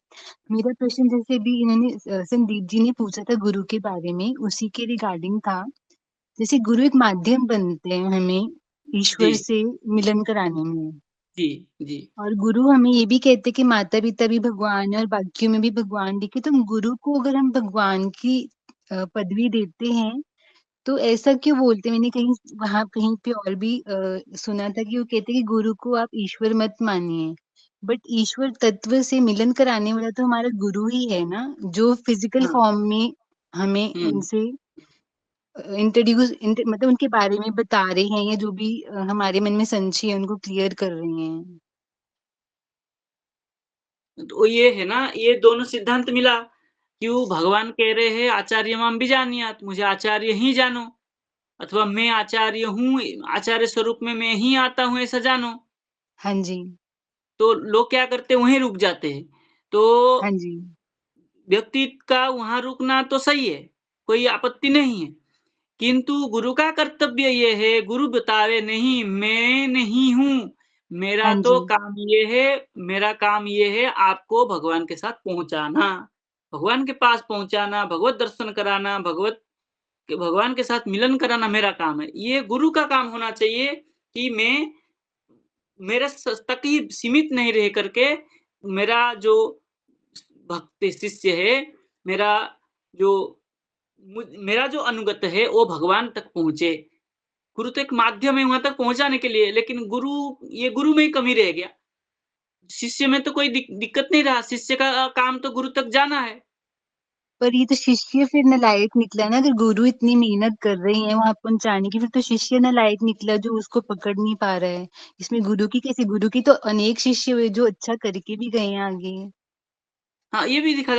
मेरा प्रश्न जैसे भी इन्होंने संदीप जी ने पूछा था गुरु के बारे में, उसी के रिगार्डिंग था। जैसे गुरु एक माध्यम बनते हैं हमें ईश्वर जी, से मिलन कराने में, जी, जी, और गुरु हमें ये भी कहते हैं कि माता पिता भी भगवान है और बाकियों में भी भगवान दिखे, तो हम गुरु को अगर हम भगवान की पदवी देते हैं तो ऐसा क्यों बोलते हैं? मैंने कहीं वहां कहीं पे और भी सुना था कि वो कहते हैं कि गुरु को आप ईश्वर मत मानिए, बट ईश्वर तत्व से मिलन कराने वाला तो हमारा गुरु ही है ना, जो फिजिकल हाँ, फॉर्म में हमें हुँ। उनसे मतलब उनके बारे में बता रहे हैं, या जो भी हमारे मन में संशय है उनको क्लियर कर रहे हैं। तो ये है ना, ये दोनों सिद्धांत मिला, कि वो भगवान कह रहे हैं आचार्य माम बीजानीयात्, मुझे आचार्य ही जानो, अथवा मैं आचार्य हूँ, आचार्य स्वरूप में मैं ही आता हूँ ऐसा जानो। हाँ जी। तो लोग क्या करते हैं वहीं रुक जाते हैं। हाँ तो जी। व्यक्ति का वहाँ रुकना तो सही है, कोई आपत्ति नहीं है। किंतु गुरु का कर्तव्य ये है, गुरु बतावे नहीं मैं नहीं हूँ, मेरा हाँ तो जी। काम ये है, मेरा काम ये है आपको भगवान के साथ पहुँचाना, भगवान के पास पहुँचाना, भगवत दर्शन कराना, भगवान के साथ मिलन कराना मेरा काम है। ये गुरु का काम होना चाहिए कि मैं मेरे तक ही सीमित नहीं रह करके मेरा जो भक्त शिष्य है, मेरा जो मेरा जो अनुगत है वो भगवान तक पहुँचे। गुरु तो एक माध्यम है वहाँ तक पहुँचाने के लिए, लेकिन ये गुरु में ही कमी रह गया। शिष्य में तो कोई दिक्कत नहीं रहा, शिष्य का काम तो गुरु तक जाना है। पर ये तो शिष्य फिर नालायक निकला ना, अगर गुरु इतनी मेहनत कर रहे हैं वहां पहुंचाने की, फिर तो शिष्य नालायक निकला जो उसको पकड़ नहीं पा रहा है। इसमें गुरु की कैसे? गुरु की तो अनेक शिष्य हुए जो अच्छा करके भी गए हैं आगे। हाँ, ये भी देखा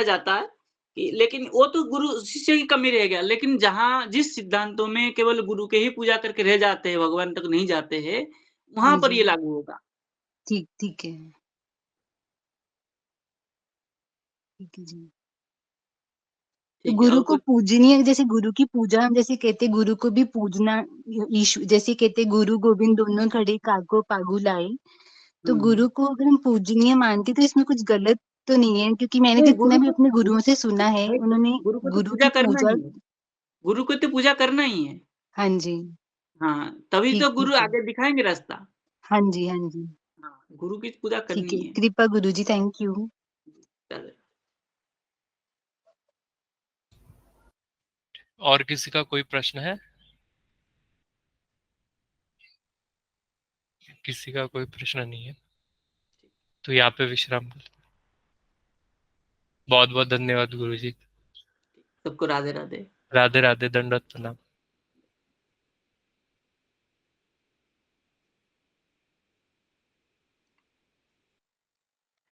जाता है कि लेकिन वो तो गुरु शिष्य की कमी रह गया। लेकिन जिस सिद्धांतों में केवल गुरु के ही पूजा करके रह जाते हैं, भगवान तक नहीं जाते हैं, हाँ वहाँ पर जी। ये लागू होगा। ठीक ठीक है। ठीक है जी। तो ठीक है, गुरु और को कुछ? पूजनीय, जैसे गुरु की पूजा हम जैसे कहते गुरु को भी पूजना, ईश्वर जैसे कहते गुरु गोविंद दोनों खड़े काको पागु लाए, तो हुँ। गुरु को अगर हम पूजनीय मानते तो इसमें कुछ गलत तो नहीं है? क्योंकि मैंने नहीं, जितना भी अपने गुरुओं से सुना है भाई उन्होंने गुरु को तो गुरु पूजा की करना पूजा। ही है। गुरु को तो पूजा करना ही है। हाँ जी। हाँ, तभी ठीक तो गुरु ठीक है। आगे दिखाएँगे रास्ता। हाँ जी। हाँ जी। हाँ, गुरु की पूजा ठीक करनी है, है। कृपा गुरु जी, थैंक यू। चलो। और किसी का कोई प्रश्न है? किसी का कोई प्रश्न नहीं है, तो यहाँ पे विश्राम कर। बहुत बहुत धन्यवाद गुरु जी। सबको राधे-राधे। राधे राधे, दंडवत प्रणाम।